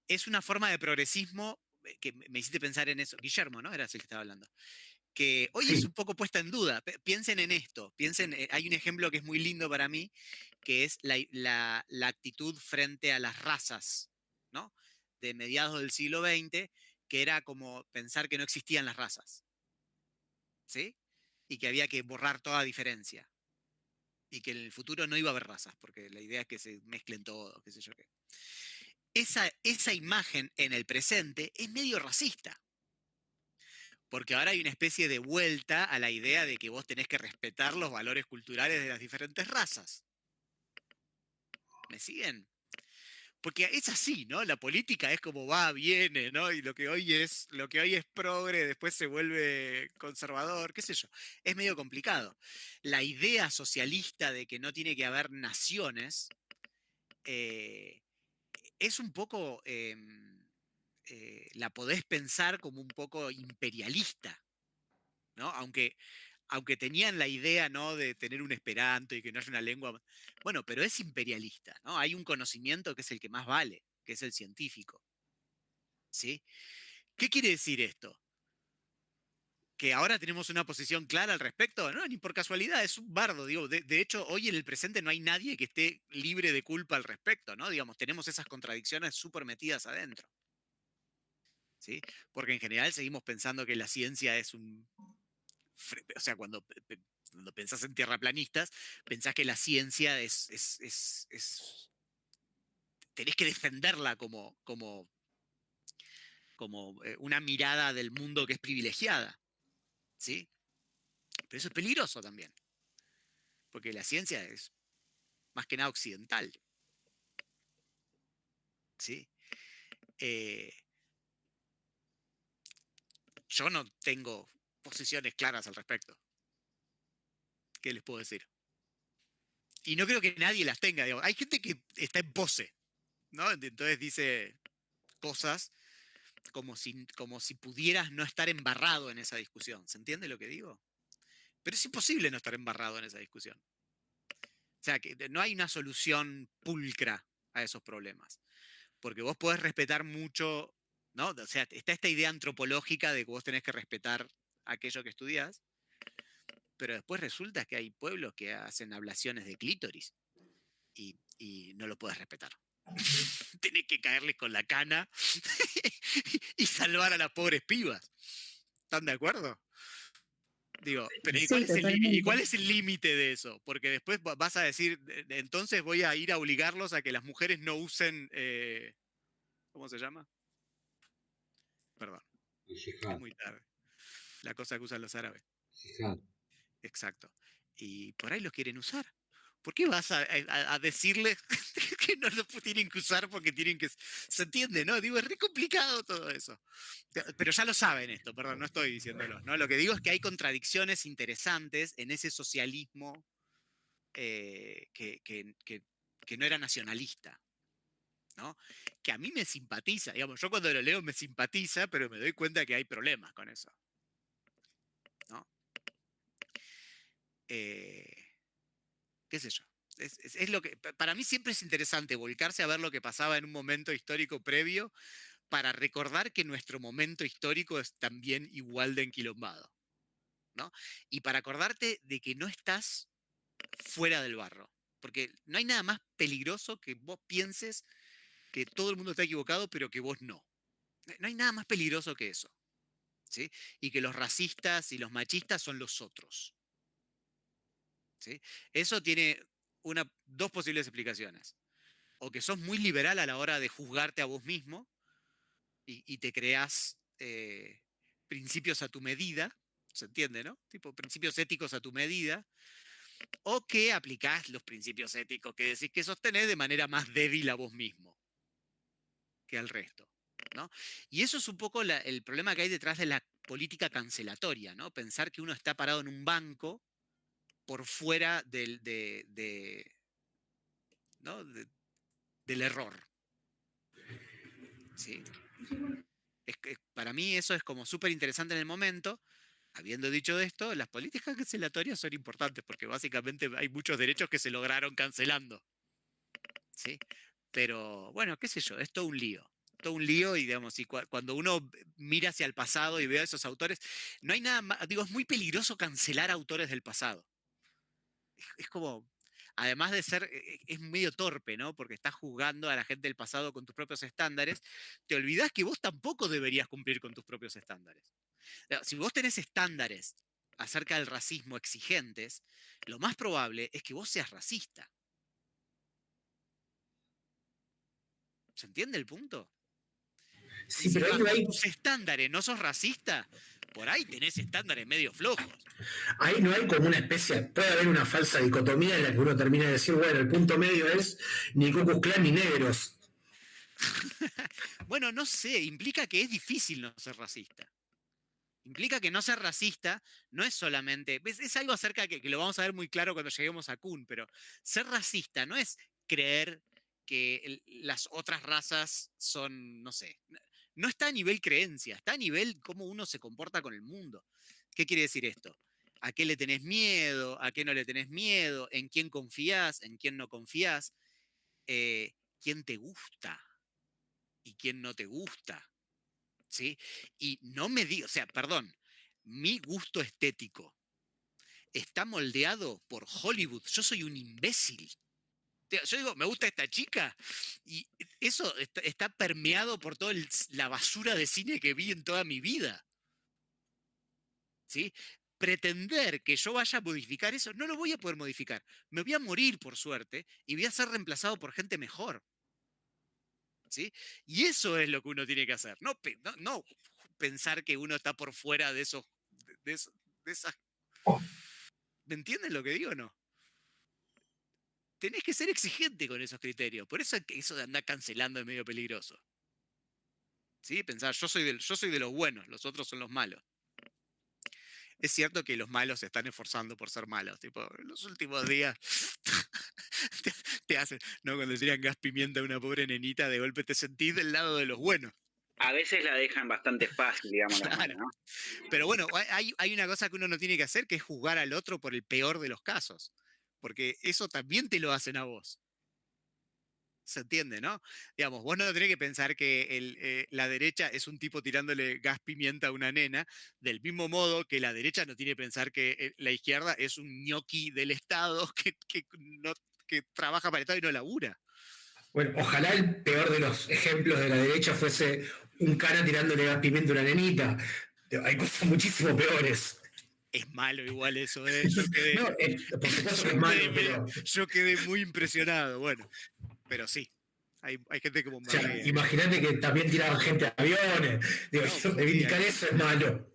es una forma de progresismo que me hiciste pensar en eso, Guillermo, ¿no? Eras el que estaba hablando. Que hoy Sí. es un poco puesta en duda. Piensen en esto, hay un ejemplo que es muy lindo para mí, que es la actitud frente a las razas, ¿no? De mediados del siglo XX, que era como pensar que no existían las razas, ¿sí? Y que había que borrar toda diferencia. Y que en el futuro no iba a haber razas, porque la idea es que se mezclen todos, qué sé yo qué. Esa imagen en el presente es medio racista. Porque ahora hay una especie de vuelta a la idea de que vos tenés que respetar los valores culturales de las diferentes razas. ¿Me siguen? Porque es así, ¿no? La política es como va, viene, ¿no? Y lo que hoy es progre, después se vuelve conservador, qué sé yo. Es medio complicado. La idea socialista de que no tiene que haber naciones es un poco, la podés pensar como un poco imperialista, ¿no? Aunque tenían la idea, ¿no?, de tener un esperanto y que no haya una lengua. Bueno, pero es imperialista, ¿no? Hay un conocimiento que es el que más vale, que es el científico. ¿Sí? ¿Qué quiere decir esto? ¿Que ahora tenemos una posición clara al respecto? No, ni por casualidad, es un bardo. Digo, de hecho, hoy en el presente no hay nadie que esté libre de culpa al respecto, ¿no? Digamos, tenemos esas contradicciones súper metidas adentro. ¿Sí? Porque en general seguimos pensando que la ciencia es un... O sea, cuando pensás en terraplanistas, pensás que la ciencia tenés que defenderla como una mirada del mundo que es privilegiada, ¿sí? Pero eso es peligroso también, porque la ciencia es más que nada occidental, ¿sí? Yo no tengo posiciones claras al respecto. ¿Qué les puedo decir? Y no creo que nadie las tenga. Digamos. Hay gente que está en pose, ¿no? Entonces dice cosas como si pudieras no estar embarrado en esa discusión. ¿Se entiende lo que digo? Pero es imposible no estar embarrado en esa discusión. O sea, que no hay una solución pulcra a esos problemas. Porque vos podés respetar mucho, ¿no? O sea, está esta idea antropológica de que vos tenés que respetar aquello que estudiás, pero después resulta que hay pueblos que hacen ablaciones de clítoris y no lo puedes respetar. Tenés que caerles con la cana y salvar a las pobres pibas. ¿Están de acuerdo? Digo, pero Sí, ¿y cuál es el límite de eso? Porque después vas a decir, entonces voy a ir a obligarlos a que las mujeres no usen, ¿cómo se llama? Perdón, es muy tarde. La cosa que usan los árabes. Jihad. Exacto. Y por ahí los quieren usar. ¿Por qué vas a decirles que no lo tienen que usar porque tienen que... ¿Se entiende, no? Digo, es re complicado todo eso. Pero ya lo saben esto, perdón, no estoy diciéndolo, ¿no? Lo que digo es que hay contradicciones interesantes en ese socialismo que no era nacionalista, ¿no? Que a mí me simpatiza, digamos, yo cuando lo leo me simpatiza, pero me doy cuenta que hay problemas con eso, ¿no? ¿Qué sé yo? Es lo que, para mí siempre es interesante volcarse a ver lo que pasaba en un momento histórico previo para recordar que nuestro momento histórico es también igual de enquilombado, ¿no? Y para acordarte de que no estás fuera del barro, porque no hay nada más peligroso que vos pienses que todo el mundo está equivocado, pero que vos no. No hay nada más peligroso que eso, ¿sí? Y que los racistas y los machistas son los otros, ¿sí? Eso tiene dos posibles explicaciones. O que sos muy liberal a la hora de juzgarte a vos mismo y te creás principios a tu medida, ¿se entiende, no? Tipo principios éticos a tu medida, o que aplicás los principios éticos que decís que sostenés de manera más débil a vos mismo que al resto, ¿no? Y eso es un poco el problema que hay detrás de la política cancelatoria, ¿no? Pensar que uno está parado en un banco por fuera ¿no? del error. ¿Sí? Para mí eso es como súper interesante en el momento. Habiendo dicho esto, las políticas cancelatorias son importantes porque básicamente hay muchos derechos que se lograron cancelando. ¿Sí? Pero bueno, qué sé yo, es todo un lío. todo un lío y, digamos, y cuando uno mira hacia el pasado y ve a esos autores, no hay nada más, digo, es muy peligroso cancelar autores del pasado. Es como, además de ser, es medio torpe, ¿no? Porque estás juzgando a la gente del pasado con tus propios estándares, te olvidás que vos tampoco deberías cumplir con tus propios estándares. Si vos tenés estándares acerca del racismo exigentes, lo más probable es que vos seas racista. ¿Se entiende el punto? Sí, Si pero ahí no hay, tus estándares no sos racista, por ahí tenés estándares medio flojos. ahí no hay como una especie, puede haber una falsa dicotomía en la que uno termina de decir, bueno, el punto medio es ni Ku Klux Klan ni negros. Bueno, no sé, implica que es difícil no ser racista. Implica que no ser racista no es solamente, es algo acerca que lo vamos a ver muy claro cuando lleguemos a Kuhn, pero ser racista no es creer que las otras razas son, no sé, no está a nivel creencia, está a nivel cómo uno se comporta con el mundo. ¿Qué quiere decir esto? ¿A qué le tenés miedo? ¿A qué no le tenés miedo? ¿En quién confías? ¿En quién no confías? ¿Quién te gusta? ¿Y quién no te gusta? ¿Sí? Y no me digo, o sea, perdón, mi gusto estético está moldeado por Hollywood. Yo soy un imbécil. Yo digo, me gusta esta chica y eso está permeado por toda la basura de cine que vi en toda mi vida. ¿Sí? Pretender que yo vaya a modificar eso, no lo voy a poder modificar. Me voy a morir, por suerte, y voy a ser reemplazado por gente mejor. ¿Sí? Y eso es lo que uno tiene que hacer. No pensar que uno está por fuera de esos. De esas. ¿Me entienden lo que digo o no? Tenés que ser exigente con esos criterios. Por eso eso de andar cancelando es medio peligroso. ¿Sí? Pensar, yo soy de los buenos, los otros son los malos. Es cierto que los malos se están esforzando por ser malos. Tipo, en los últimos días te hacen, ¿no? Cuando tiran gas pimienta a una pobre nenita, de golpe te sentís del lado de los buenos. A veces la dejan bastante fácil, digamos, la mano, ¿no? Pero bueno, hay una cosa que uno no tiene que hacer, que es juzgar al otro por el peor de los casos. Porque eso también te lo hacen a vos. ¿Se entiende, no? Digamos, vos no tenés que pensar que la derecha es un tipo tirándole gas pimienta a una nena, del mismo modo que la derecha no tiene que pensar que la izquierda es un ñoqui del Estado que trabaja para el Estado y no labura. Bueno, ojalá el peor de los ejemplos de la derecha fuese un cara tirándole gas pimienta a una nenita. Hay cosas muchísimo peores. Es malo igual eso, ¿eh? No, por supuesto que es malo, pero... Yo quedé muy impresionado, bueno, pero sí. Hay gente que bombardea. O sea, imagínate que también tiraban gente a aviones. Digo, reivindicar eso es malo.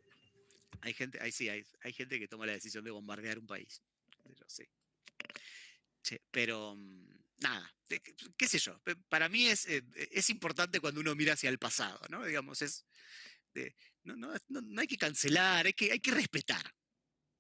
Hay gente, hay gente que toma la decisión de bombardear un país. Pero sí. Pero nada, qué sé yo. Para mí es importante cuando uno mira hacia el pasado, ¿no? Digamos, no hay que cancelar, hay que respetar.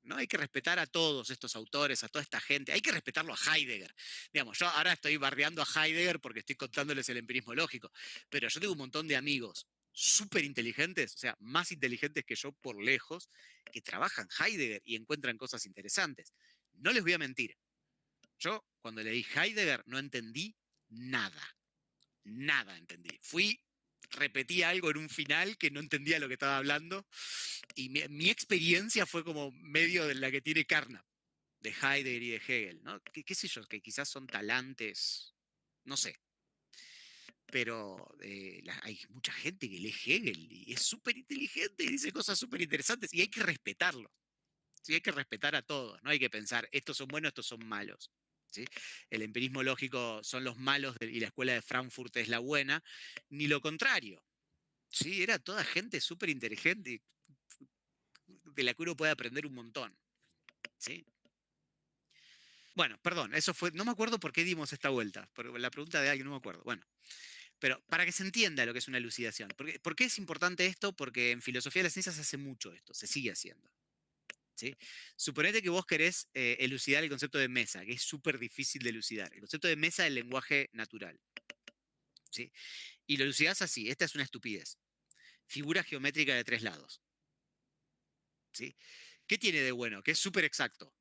¿No? Hay que respetar a todos estos autores, a toda esta gente. Hay que respetarlo a Heidegger. Digamos, yo ahora estoy bardeando a Heidegger porque estoy contándoles el empirismo lógico, pero yo tengo un montón de amigos súper inteligentes, o sea, más inteligentes que yo por lejos, que trabajan Heidegger y encuentran cosas interesantes. No les voy a mentir. Yo, cuando leí Heidegger, no entendí nada. Nada entendí. Repetí algo en un final que no entendía lo que estaba hablando y mi experiencia fue como medio de la que tiene Carnap, de Heidegger y de Hegel, ¿no? ¿Qué sé yo? Que quizás son talantes, no sé. Pero hay mucha gente que lee Hegel y es súper inteligente y dice cosas súper interesantes y hay que respetarlo. ¿Sí? Hay que respetar a todos, no hay que pensar, estos son buenos, estos son malos. ¿Sí? El empirismo lógico son los malos y la escuela de Frankfurt es la buena, ni lo contrario. Sí, era toda gente súper inteligente de la que uno puede aprender un montón. ¿Sí? Bueno, perdón, eso fue, no me acuerdo por qué dimos esta vuelta, por la pregunta de alguien, no me acuerdo. Bueno, pero para que se entienda lo que es una elucidación. ¿Por qué es importante esto? Porque en filosofía de las ciencias se hace mucho esto, se sigue haciendo. ¿Sí? Suponete que vos querés elucidar el concepto de mesa, que es súper difícil de elucidar. El concepto de mesa del lenguaje natural. ¿Sí? Y lo elucidás así, esta es una estupidez. Figura geométrica de 3 lados. ¿Sí? ¿Qué tiene de bueno? Que es súper exacto.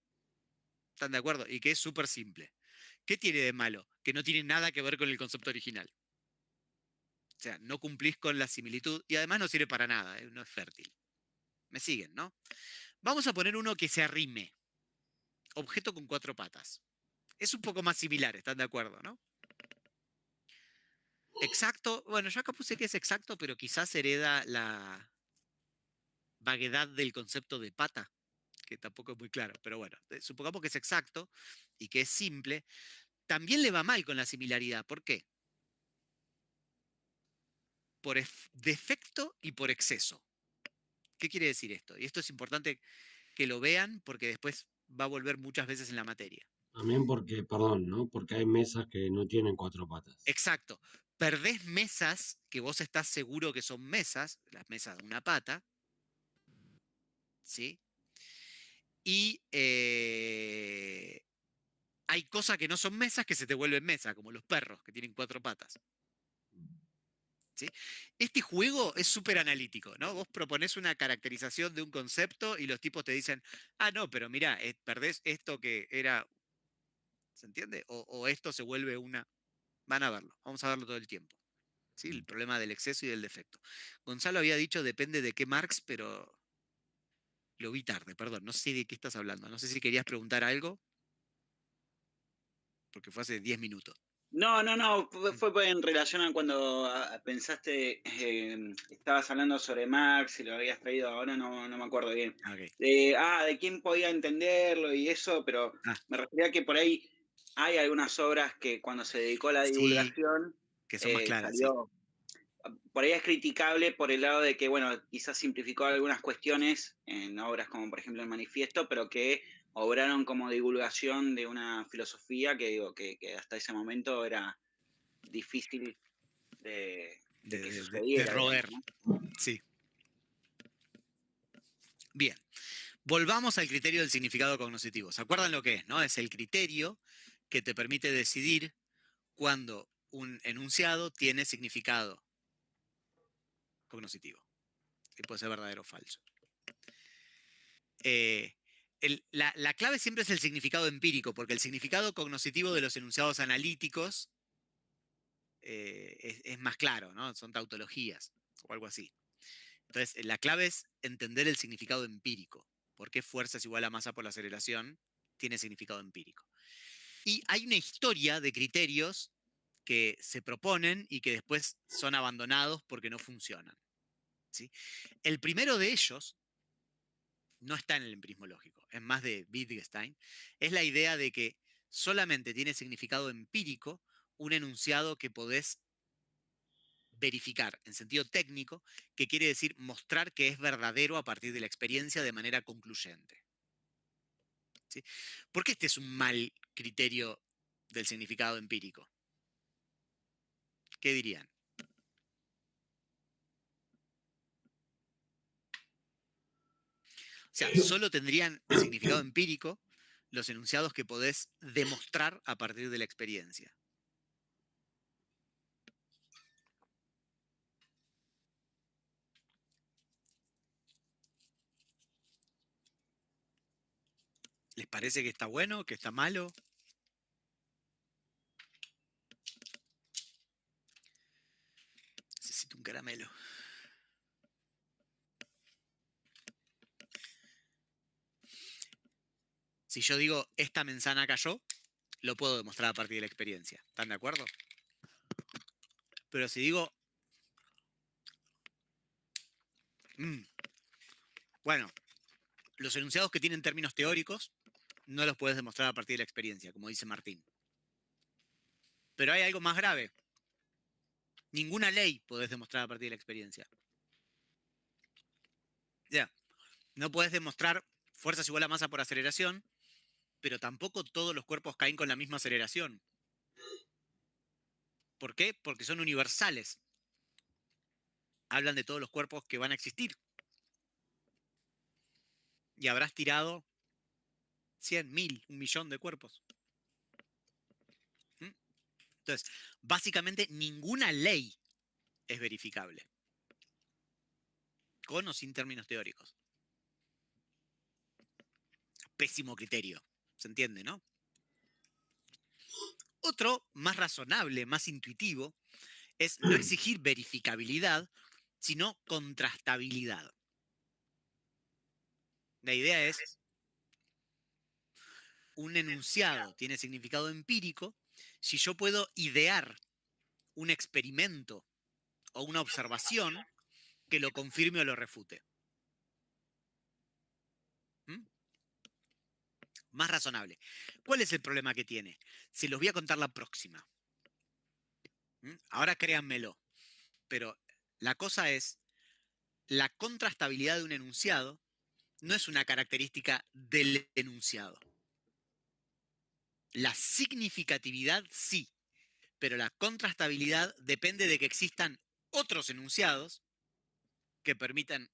¿Están de acuerdo? Y que es súper simple. ¿Qué tiene de malo? Que no tiene nada que ver con el concepto original. O sea, no cumplís con la similitud y además no sirve para nada, no es fértil. ¿Me siguen, no? Vamos a poner uno que se arrime. Objeto con 4 patas. Es un poco más similar, ¿están de acuerdo, no? Exacto. Bueno, yo acá puse que es exacto, pero quizás hereda la vaguedad del concepto de pata, que tampoco es muy claro. Pero bueno, supongamos que es exacto y que es simple. También le va mal con la similaridad. ¿Por qué? Por defecto y por exceso. ¿Qué quiere decir esto? Y esto es importante que lo vean porque después va a volver muchas veces en la materia. También porque, perdón, ¿no? Porque hay mesas que no tienen 4 patas. Exacto. Perdés mesas que vos estás seguro que son mesas, las mesas de una pata, ¿sí? Y hay cosas que no son mesas que se te vuelven mesas, como los perros que tienen 4 patas. ¿Sí? Este juego es súper analítico, ¿no? Vos proponés una caracterización de un concepto y los tipos te dicen, ah, no, pero mirá, perdés esto que era, ¿se entiende? O esto se vuelve una... Van a verlo, vamos a verlo todo el tiempo. ¿Sí? El problema del exceso y del defecto. Gonzalo había dicho depende de qué Marx, pero lo vi tarde, perdón, no sé de qué estás hablando. No sé si querías preguntar algo, porque fue hace 10 minutos. No, fue en relación a cuando pensaste, estabas hablando sobre Marx y lo habías traído, ahora no me acuerdo bien. Okay. De quién podía entenderlo y eso, pero me refería a que por ahí hay algunas obras que cuando se dedicó a la Sí, divulgación que son más claras, sí. salió... Por ahí es criticable por el lado de que, bueno, quizás simplificó algunas cuestiones en obras como por ejemplo el Manifiesto, pero que obraron como divulgación de una filosofía que digo que hasta ese momento era difícil de que De sucediera, digamos, roer, ¿no? sí. Bien, volvamos al criterio del significado cognoscitivo. ¿Se acuerdan lo que es, no? Es el criterio que te permite decidir cuando un enunciado tiene significado cognoscitivo. Que puede ser verdadero o falso. La clave siempre es el significado empírico, porque el significado cognoscitivo de los enunciados analíticos es más claro, ¿no? Son tautologías o algo así. Entonces, la clave es entender el significado empírico. ¿Por qué fuerza es igual a masa por la aceleración? Tiene significado empírico. Y hay una historia de criterios que se proponen y que después son abandonados porque no funcionan. ¿Sí? El primero de ellos no está en el empirismo lógico, es más de Wittgenstein, es la idea de que solamente tiene significado empírico un enunciado que podés verificar en sentido técnico, que quiere decir mostrar que es verdadero a partir de la experiencia de manera concluyente. ¿Sí? ¿Por qué este es un mal criterio del significado empírico? ¿Qué dirían? O sea, solo tendrían significado empírico los enunciados que podés demostrar a partir de la experiencia. ¿Les parece que está bueno, que está malo? Necesito un caramelo. Si yo digo, esta manzana cayó, lo puedo demostrar a partir de la experiencia. ¿Están de acuerdo? Pero si digo, bueno, los enunciados que tienen términos teóricos no los puedes demostrar a partir de la experiencia, como dice Martín. Pero hay algo más grave. Ninguna ley podés demostrar a partir de la experiencia. Ya, no podés demostrar fuerzas igual a masa por aceleración, pero tampoco todos los cuerpos caen con la misma aceleración. ¿Por qué? Porque son universales. Hablan de todos los cuerpos que van a existir. Y habrás tirado 100, 1000, 1.000.000 de cuerpos. Entonces, básicamente ninguna ley es verificable. Con o sin términos teóricos. Pésimo criterio. ¿Se entiende, no? Otro, más razonable, más intuitivo, es no exigir verificabilidad, sino contrastabilidad. La idea es, un enunciado tiene significado empírico si yo puedo idear un experimento o una observación que lo confirme o lo refute. ¿Mm? Más razonable. ¿Cuál es el problema que tiene? Se los voy a contar la próxima. ¿Mm? Ahora créanmelo. Pero la cosa es, la contrastabilidad de un enunciado no es una característica del enunciado. La significatividad sí, pero la contrastabilidad depende de que existan otros enunciados que permitan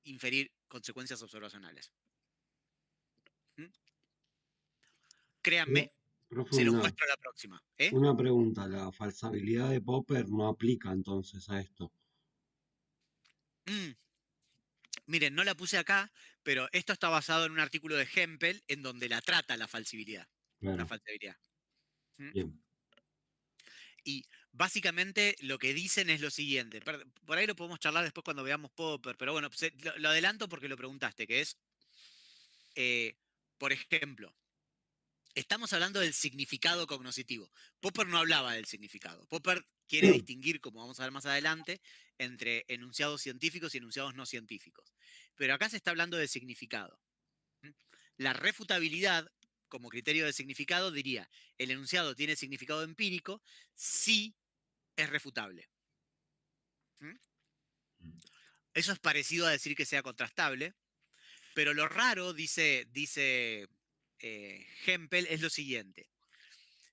inferir consecuencias observacionales. ¿Mm? Créanme, Profe, se los muestro a la próxima. una pregunta, ¿la falsabilidad de Popper no aplica entonces a esto? Miren, no la puse acá, pero esto está basado en un artículo de Hempel en donde la trata la falsibilidad. Claro. La falsibilidad. ¿Mm? Bien. Y básicamente lo que dicen es lo siguiente. Por ahí lo podemos charlar después cuando veamos Popper, pero bueno, lo adelanto porque lo preguntaste, que es, por ejemplo, estamos hablando del significado cognoscitivo. Popper no hablaba del significado. Popper quiere distinguir, como vamos a ver más adelante, entre enunciados científicos y enunciados no científicos. Pero acá se está hablando de significado. La refutabilidad, como criterio de significado, diría, el enunciado tiene significado empírico si es refutable. Eso es parecido a decir que sea contrastable, pero lo raro, dice Hempel, es lo siguiente.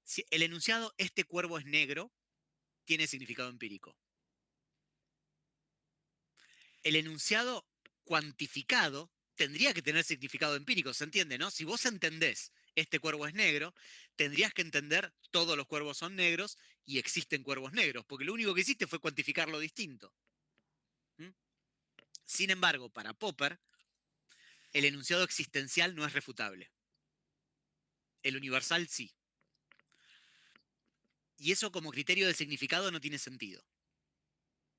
Si el enunciado "este cuervo es negro" tiene significado empírico. El enunciado cuantificado tendría que tener significado empírico, ¿se entiende, no? Si vos entendés "este cuervo es negro", tendrías que entender todos los cuervos son negros y existen cuervos negros, porque lo único que hiciste fue cuantificarlo distinto. Sin embargo, para Popper, el enunciado existencial no es refutable. El universal sí. Y eso como criterio de significado no tiene sentido.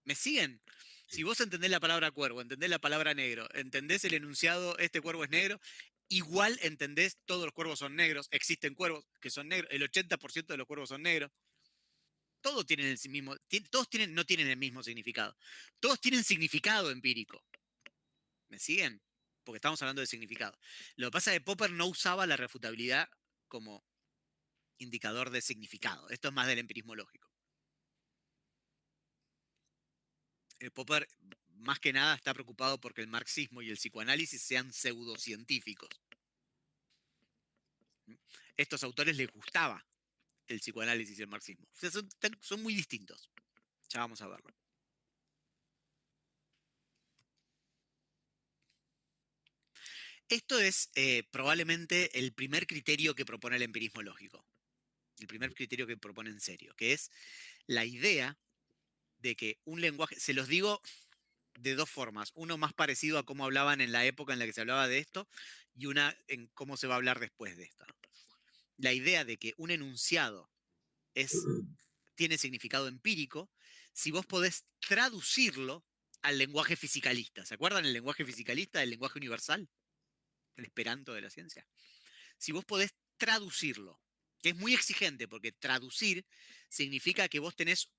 ¿Me siguen? Si vos entendés la palabra cuervo, entendés la palabra negro, entendés el enunciado "este cuervo es negro", igual entendés todos los cuervos son negros, existen cuervos que son negros, el 80% de los cuervos son negros. Todos tienen el mismo, no tienen el mismo significado. Todos tienen significado empírico. ¿Me siguen? Porque estamos hablando de significado. Lo que pasa es que Popper no usaba la refutabilidad como indicador de significado. Esto es más del empirismo lógico. Popper, más que nada, está preocupado porque el marxismo y el psicoanálisis sean pseudocientíficos. Estos autores les gustaba el psicoanálisis y el marxismo. O sea, son muy distintos. Ya vamos a verlo. Esto es probablemente el primer criterio que propone el empirismo lógico. El primer criterio que propone en serio, que es la idea de que un lenguaje, se los digo de dos formas, uno más parecido a cómo hablaban en la época en la que se hablaba de esto y una en cómo se va a hablar después de esto. La idea de que un enunciado tiene significado empírico si vos podés traducirlo al lenguaje fisicalista. ¿Se acuerdan el lenguaje fisicalista, el lenguaje universal? El esperanto de la ciencia. Si vos podés traducirlo, que es muy exigente porque traducir significa que vos tenés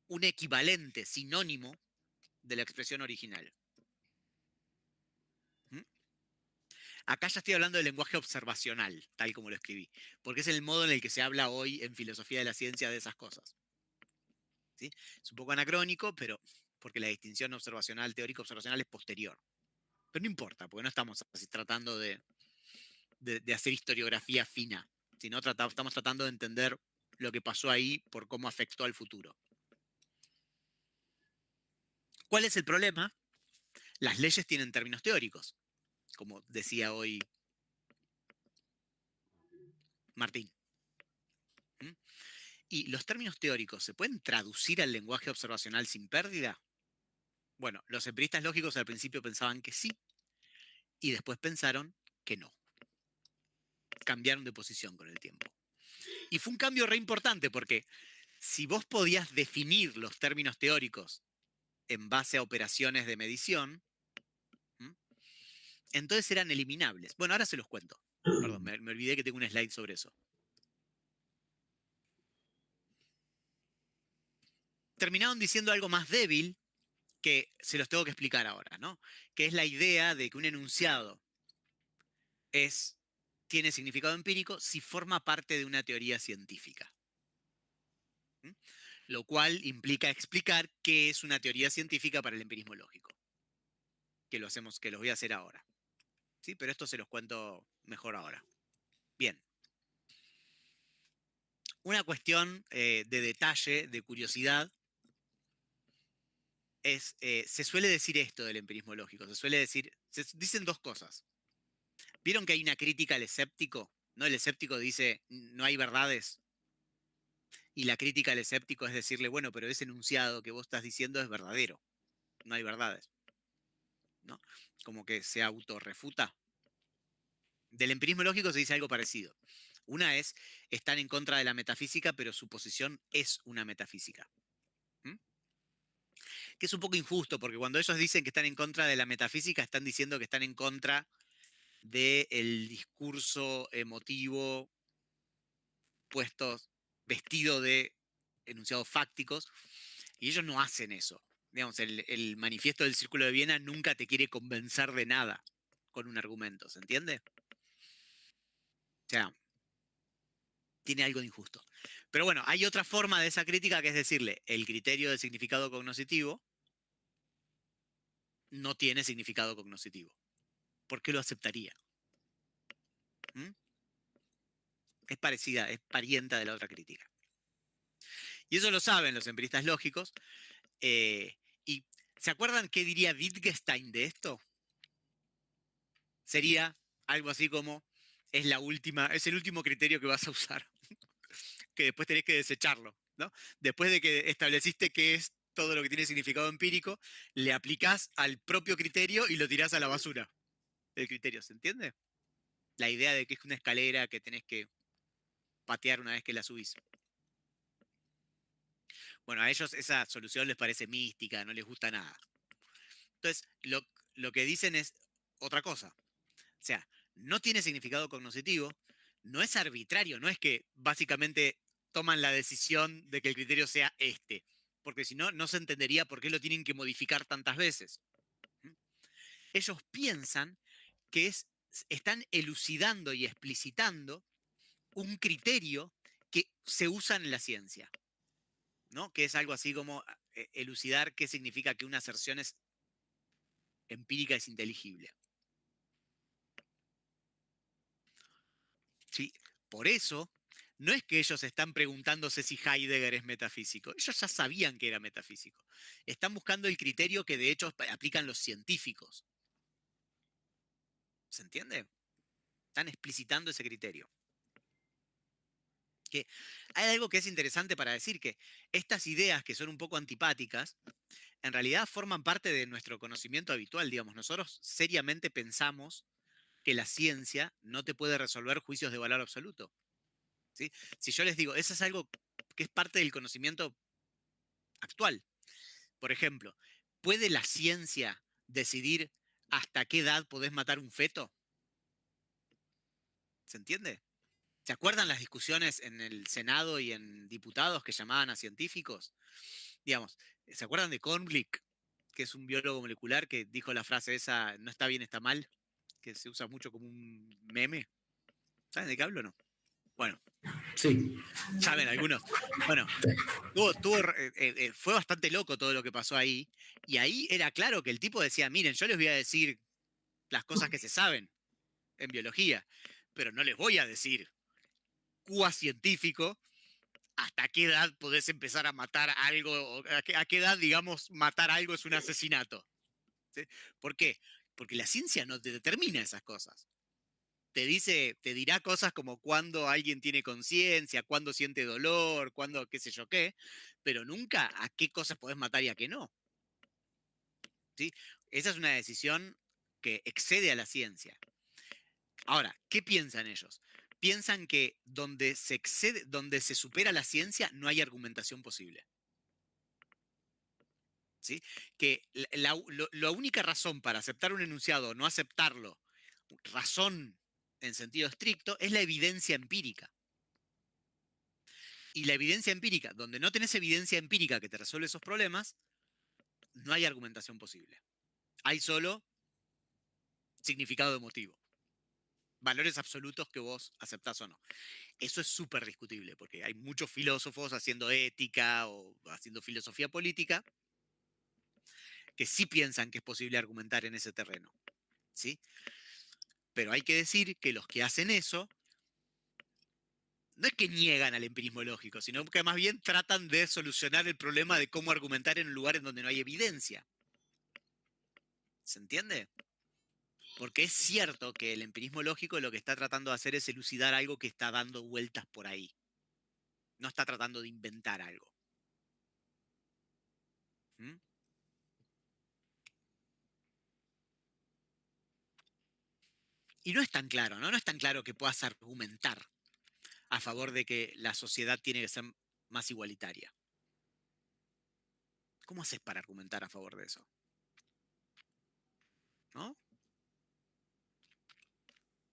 un equivalente, sinónimo de la expresión original. Acá ya estoy hablando del lenguaje observacional, tal como lo escribí, porque es el modo en el que se habla hoy en filosofía de la ciencia de esas cosas. ¿Sí? Es un poco anacrónico, pero porque la distinción observacional, teórico-observacional es posterior. Pero no importa, porque no estamos así tratando de hacer historiografía fina, sino estamos tratando de entender lo que pasó ahí por cómo afectó al futuro. ¿Cuál es el problema? Las leyes tienen términos teóricos, como decía hoy Martín. ¿Y los términos teóricos se pueden traducir al lenguaje observacional sin pérdida? Bueno, los empiristas lógicos al principio pensaban que sí, y después pensaron que no. Cambiaron de posición con el tiempo. Y fue un cambio re importante porque si vos podías definir los términos teóricos en base a operaciones de medición, entonces eran eliminables. Bueno, ahora se los cuento. Perdón, me olvidé que tengo un slide sobre eso. Terminaron diciendo algo más débil que se los tengo que explicar ahora, ¿no? Que es la idea de que un enunciado tiene significado empírico si forma parte de una teoría científica. Lo cual implica explicar qué es una teoría científica para el empirismo lógico. Que lo voy a hacer ahora. ¿Sí? Pero esto se los cuento mejor ahora. Bien. Una cuestión de detalle, de curiosidad, se suele decir esto del empirismo lógico. Se dicen dos cosas. ¿Vieron que hay una crítica al escéptico? ¿No? El escéptico dice, no hay verdades. Y la crítica al escéptico es decirle, bueno, pero ese enunciado que vos estás diciendo es verdadero. No hay verdades. ¿No? Como que se autorrefuta. Del empirismo lógico se dice algo parecido. Una es, están en contra de la metafísica, pero su posición es una metafísica. Que es un poco injusto, porque cuando ellos dicen que están en contra de la metafísica, están diciendo que están en contra del discurso emotivo vestido de enunciados fácticos, y ellos no hacen eso. Digamos, el manifiesto del Círculo de Viena nunca te quiere convencer de nada con un argumento, ¿se entiende? O sea, tiene algo de injusto. Pero bueno, hay otra forma de esa crítica que es decirle, el criterio del significado cognoscitivo no tiene significado cognoscitivo. ¿Por qué lo aceptaría? Es parecida, es parienta de la otra crítica. Y eso lo saben los empiristas lógicos. ¿Y se acuerdan qué diría Wittgenstein de esto? Sería algo así como, es el último criterio que vas a usar, que después tenés que desecharlo, ¿no? Después de que estableciste qué es todo lo que tiene significado empírico, le aplicás al propio criterio y lo tirás a la basura. El criterio, ¿se entiende? La idea de que es una escalera que tenés que patear una vez que la subís. Bueno, a ellos esa solución les parece mística, no les gusta nada. Entonces, lo que dicen es otra cosa. O sea, no tiene significado cognoscitivo, no es arbitrario, no es que básicamente toman la decisión de que el criterio sea este, porque si no, no se entendería por qué lo tienen que modificar tantas veces. Ellos piensan que están elucidando y explicitando un criterio que se usa en la ciencia, ¿no? Que es algo así como elucidar qué significa que una aserción es empírica, es inteligible. ¿Sí? Por eso, no es que ellos están preguntándose si Heidegger es metafísico. Ellos ya sabían que era metafísico. Están buscando el criterio que de hecho aplican los científicos. ¿Se entiende? Están explicitando ese criterio. Que hay algo que es interesante para decir, que estas ideas que son un poco antipáticas, en realidad forman parte de nuestro conocimiento habitual. Digamos, nosotros seriamente pensamos que la ciencia no te puede resolver juicios de valor absoluto. ¿Sí? Si yo les digo, eso es algo que es parte del conocimiento actual. Por ejemplo, ¿puede la ciencia decidir hasta qué edad podés matar un feto? ¿Se entiende? ¿Se acuerdan las discusiones en el Senado y en diputados que llamaban a científicos? Digamos, ¿se acuerdan de Kornblick, que es un biólogo molecular que dijo la frase esa, no está bien, está mal, que se usa mucho como un meme? ¿Saben de qué hablo o no? Bueno. Sí. ¿Saben algunos? Bueno, fue bastante loco todo lo que pasó ahí. Y ahí era claro que el tipo decía, miren, yo les voy a decir las cosas que se saben en biología, pero no les voy a decir científico hasta qué edad podés empezar a matar algo, o a qué edad, digamos, matar algo es un asesinato. ¿Sí? ¿Por qué? Porque la ciencia no te determina esas cosas. Te dirá cosas como cuándo alguien tiene conciencia, cuándo siente dolor, cuándo qué sé yo qué, pero nunca a qué cosas podés matar y a qué no. ¿Sí? Esa es una decisión que excede a la ciencia. Ahora, ¿qué piensan ellos? piensan que donde se supera la ciencia, no hay argumentación posible. ¿Sí? Que la única razón para aceptar un enunciado o no aceptarlo, razón en sentido estricto, es la evidencia empírica. Y la evidencia empírica, donde no tenés evidencia empírica que te resuelve esos problemas, no hay argumentación posible. Hay solo significado emotivo. Valores absolutos que vos aceptás o no. Eso es súper discutible, porque hay muchos filósofos haciendo ética o haciendo filosofía política que sí piensan que es posible argumentar en ese terreno, ¿sí? Pero hay que decir que los que hacen eso no es que niegan al empirismo lógico, sino que más bien tratan de solucionar el problema de cómo argumentar en un lugar en donde no hay evidencia. ¿Se entiende? Porque es cierto que el empirismo lógico lo que está tratando de hacer es elucidar algo que está dando vueltas por ahí. No está tratando de inventar algo. ¿Mm? Y no es tan claro, ¿no? No es tan claro que puedas argumentar a favor de que la sociedad tiene que ser más igualitaria. ¿Cómo haces para argumentar a favor de eso? ¿No?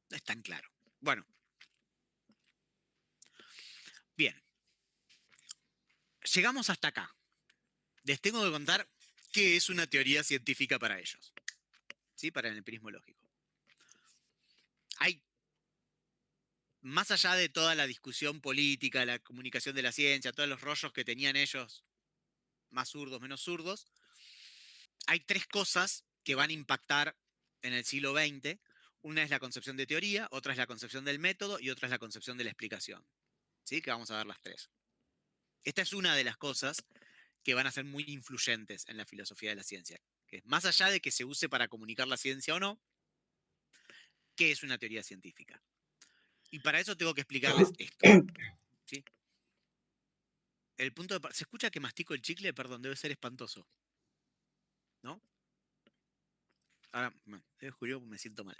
No es tan claro. Bueno. Bien. Llegamos hasta acá. Les tengo que contar qué es una teoría científica para ellos. ¿Sí? Para el empirismo lógico. Hay, más allá de toda la discusión política, la comunicación de la ciencia, todos los rollos que tenían ellos, más zurdos, menos zurdos, hay tres cosas que van a impactar en el siglo XX. Una es la concepción de teoría, otra es la concepción del método y otra es la concepción de la explicación. ¿Sí? Que vamos a ver las tres. Esta es una de las cosas que van a ser muy influyentes en la filosofía de la ciencia. Que es, más allá de que se use para comunicar la ciencia o no, ¿qué es una teoría científica? Y para eso tengo que explicarles esto. ¿Sí? El punto de ¿se escucha que mastico el chicle? Perdón, debe ser espantoso. ¿No? Ahora, bueno, debe descubrir porque me siento mal.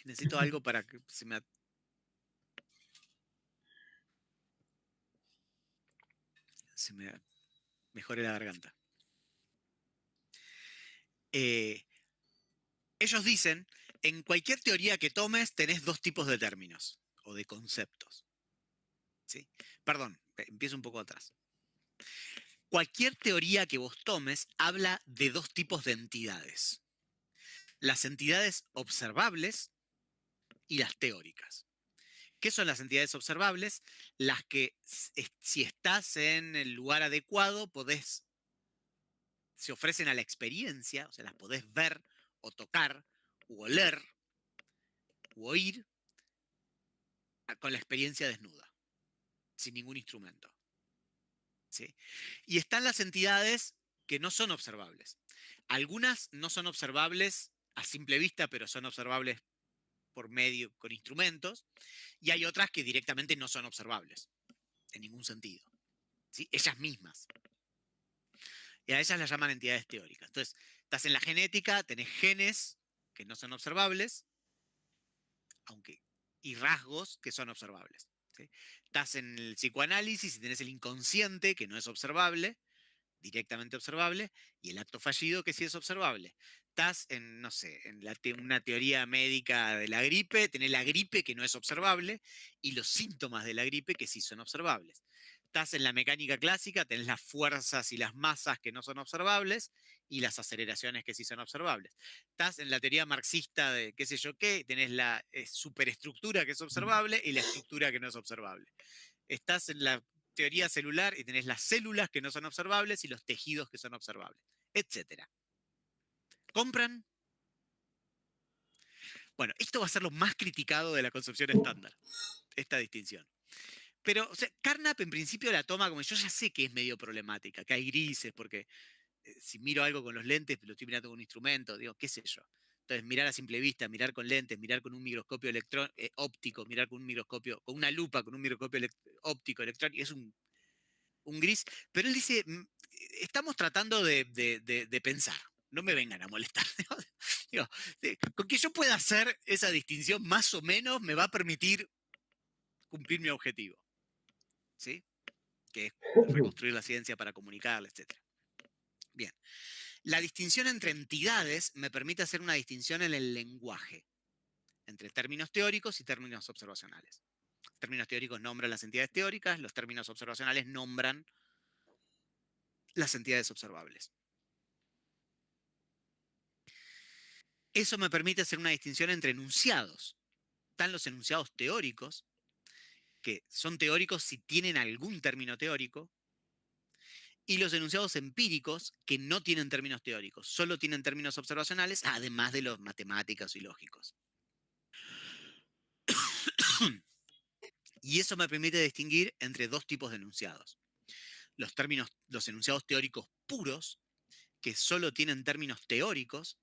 Necesito algo para que se me mejore la garganta. Ellos dicen, en cualquier teoría que tomes tenés dos tipos de términos o de conceptos. ¿Sí? Perdón, empiezo un poco atrás. Cualquier teoría que vos tomes habla de dos tipos de entidades. Las entidades observables y las teóricas. ¿Qué son las entidades observables? Las que, si estás en el lugar adecuado, se ofrecen a la experiencia, o sea, las podés ver o tocar, u oler, u oír, con la experiencia desnuda, sin ningún instrumento. ¿Sí? Y están las entidades que no son observables. Algunas no son observables a simple vista, pero son observables por medio, con instrumentos, y hay otras que directamente no son observables, en ningún sentido. ¿Sí? Ellas mismas. Y a ellas las llaman entidades teóricas. Entonces, estás en la genética, tenés genes que no son observables, y rasgos que son observables. ¿Sí? Estás en el psicoanálisis y tenés el inconsciente, que no es observable, directamente observable, y el acto fallido, que sí es observable. Estás en, no sé, en una teoría médica de la gripe, tenés la gripe, que no es observable, y los síntomas de la gripe, que sí son observables. Estás en la mecánica clásica, tenés las fuerzas y las masas que no son observables y las aceleraciones que sí son observables. Estás en la teoría marxista de qué sé yo qué, tenés la superestructura que es observable y la estructura que no es observable. Estás en la teoría celular y tenés las células que no son observables y los tejidos que son observables, etc. ¿Compran? Bueno, esto va a ser lo más criticado de la concepción estándar, esta distinción. Pero, o sea, Carnap en principio la toma como, yo ya sé que es medio problemática, que hay grises, porque si miro algo con los lentes, lo estoy mirando con un instrumento, digo, qué sé yo. Entonces, mirar a simple vista, mirar con lentes, mirar con un microscopio óptico, mirar con un microscopio, con una lupa, con un microscopio óptico electrónico, es un gris. Pero él dice, estamos tratando de pensar, no me vengan a molestar. Digo, con que yo pueda hacer esa distinción más o menos me va a permitir cumplir mi objetivo, ¿sí? Que es reconstruir la ciencia para comunicarla, etc. Bien. La distinción entre entidades me permite hacer una distinción en el lenguaje, entre términos teóricos y términos observacionales. Términos teóricos nombran las entidades teóricas, los términos observacionales nombran las entidades observables. Eso me permite hacer una distinción entre enunciados. Están los enunciados teóricos, que son teóricos si tienen algún término teórico, y los enunciados empíricos, que no tienen términos teóricos, solo tienen términos observacionales, además de los matemáticos y lógicos. Y eso me permite distinguir entre dos tipos de enunciados. Los enunciados teóricos puros, que solo tienen términos teóricos,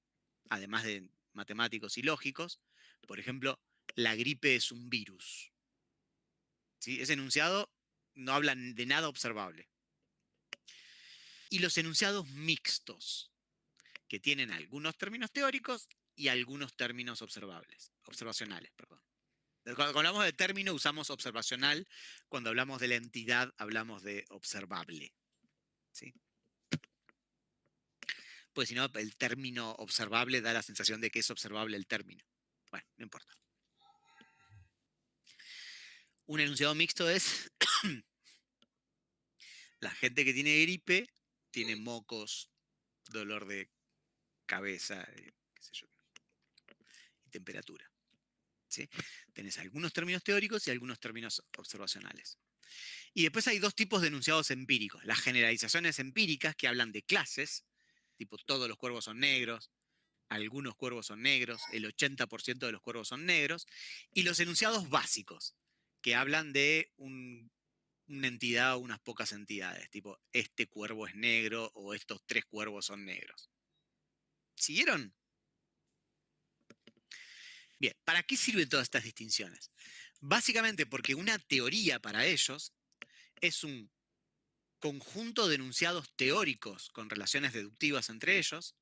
además de matemáticos y lógicos. Por ejemplo, la gripe es un virus. ¿Sí? Ese enunciado no habla de nada observable. Y los enunciados mixtos, que tienen algunos términos teóricos y algunos términos observacionales. Cuando hablamos de término usamos observacional, cuando hablamos de la entidad hablamos de observable. ¿Sí? Pues si no, el término observable da la sensación de que es observable el término. Bueno, no importa. Un enunciado mixto es la gente que tiene gripe tiene mocos, dolor de cabeza, qué sé yo, y temperatura. ¿Sí? Tenés algunos términos teóricos y algunos términos observacionales. Y después hay dos tipos de enunciados empíricos. Las generalizaciones empíricas, que hablan de clases, tipo todos los cuervos son negros, algunos cuervos son negros, el 80% de los cuervos son negros, y los enunciados básicos, que hablan de una entidad o unas pocas entidades, tipo este cuervo es negro o estos 3 cuervos son negros. ¿Siguieron? Bien, ¿para qué sirven todas estas distinciones? Básicamente porque una teoría para ellos es un conjunto de enunciados teóricos con relaciones deductivas entre ellos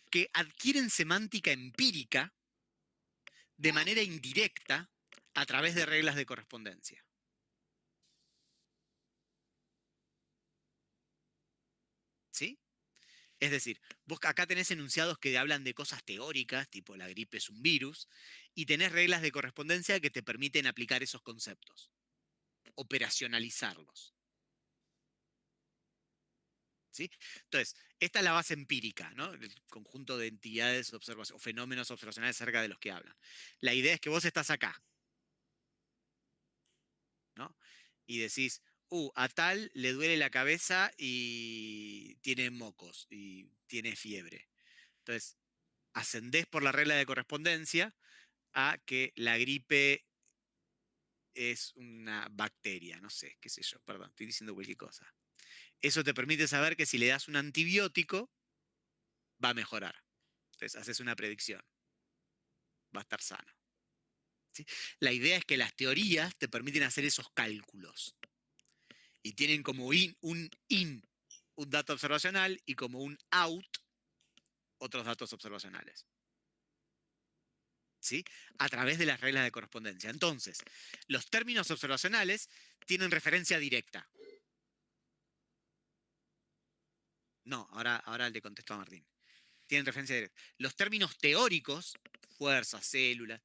que adquieren semántica empírica de manera indirecta a través de reglas de correspondencia. ¿Sí? Es decir, vos acá tenés enunciados que hablan de cosas teóricas, tipo la gripe es un virus, y tenés reglas de correspondencia que te permiten aplicar esos conceptos, operacionalizarlos. ¿Sí? Entonces, esta es la base empírica, ¿no? El conjunto de entidades o fenómenos observacionales acerca de los que hablan. La idea es que vos estás acá, ¿no? Y decís, a tal le duele la cabeza y tiene mocos y tiene fiebre. Entonces, ascendés por la regla de correspondencia a que la gripe es una bacteria, no sé, qué sé yo, perdón, estoy diciendo cualquier cosa. Eso te permite saber que si le das un antibiótico, va a mejorar. Entonces, haces una predicción. Va a estar sano. ¿Sí? La idea es que las teorías te permiten hacer esos cálculos. Y tienen como un dato observacional y como un out otros datos observacionales. ¿Sí? A través de las reglas de correspondencia. Entonces, los términos observacionales tienen referencia directa. No, ahora le contesto a Martín. Tienen referencia directa. Los términos teóricos, fuerzas, células,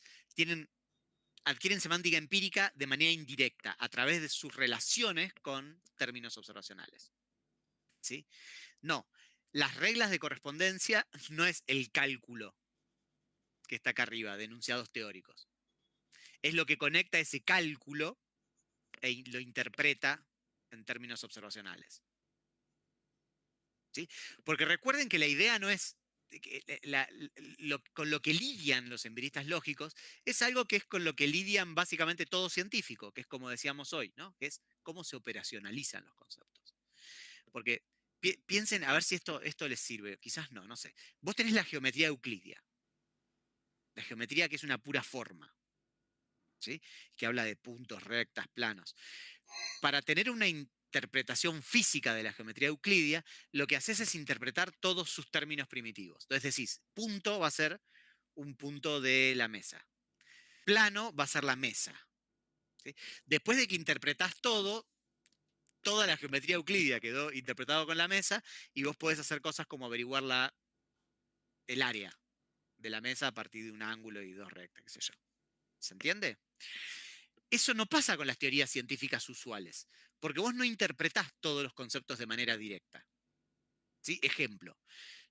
adquieren semántica empírica de manera indirecta, a través de sus relaciones con términos observacionales. ¿Sí? No, las reglas de correspondencia no es el cálculo que está acá arriba, de enunciados teóricos. Es lo que conecta ese cálculo e lo interpreta en términos observacionales. ¿Sí? Porque recuerden que la idea no es con lo que lidian los empiristas lógicos, es algo que es con lo que lidian básicamente todo científico, que es como decíamos hoy, ¿no? Que es cómo se operacionalizan los conceptos. Porque piensen, a ver si esto les sirve, quizás no sé. Vos tenés la geometría euclidia, la geometría que es una pura forma, ¿sí? Que habla de puntos, rectas, planos. Para tener una interpretación física de la geometría euclidia, lo que haces es interpretar todos sus términos primitivos. Entonces decís, punto va a ser un punto de la mesa. Plano va a ser la mesa. ¿sí? Después de que interpretás todo, toda la geometría euclídea quedó interpretado con la mesa y vos podés hacer cosas como averiguar el área de la mesa a partir de un ángulo y dos rectas, qué sé yo. ¿Se entiende? Eso no pasa con las teorías científicas usuales, porque vos no interpretás todos los conceptos de manera directa. ¿Sí? Ejemplo,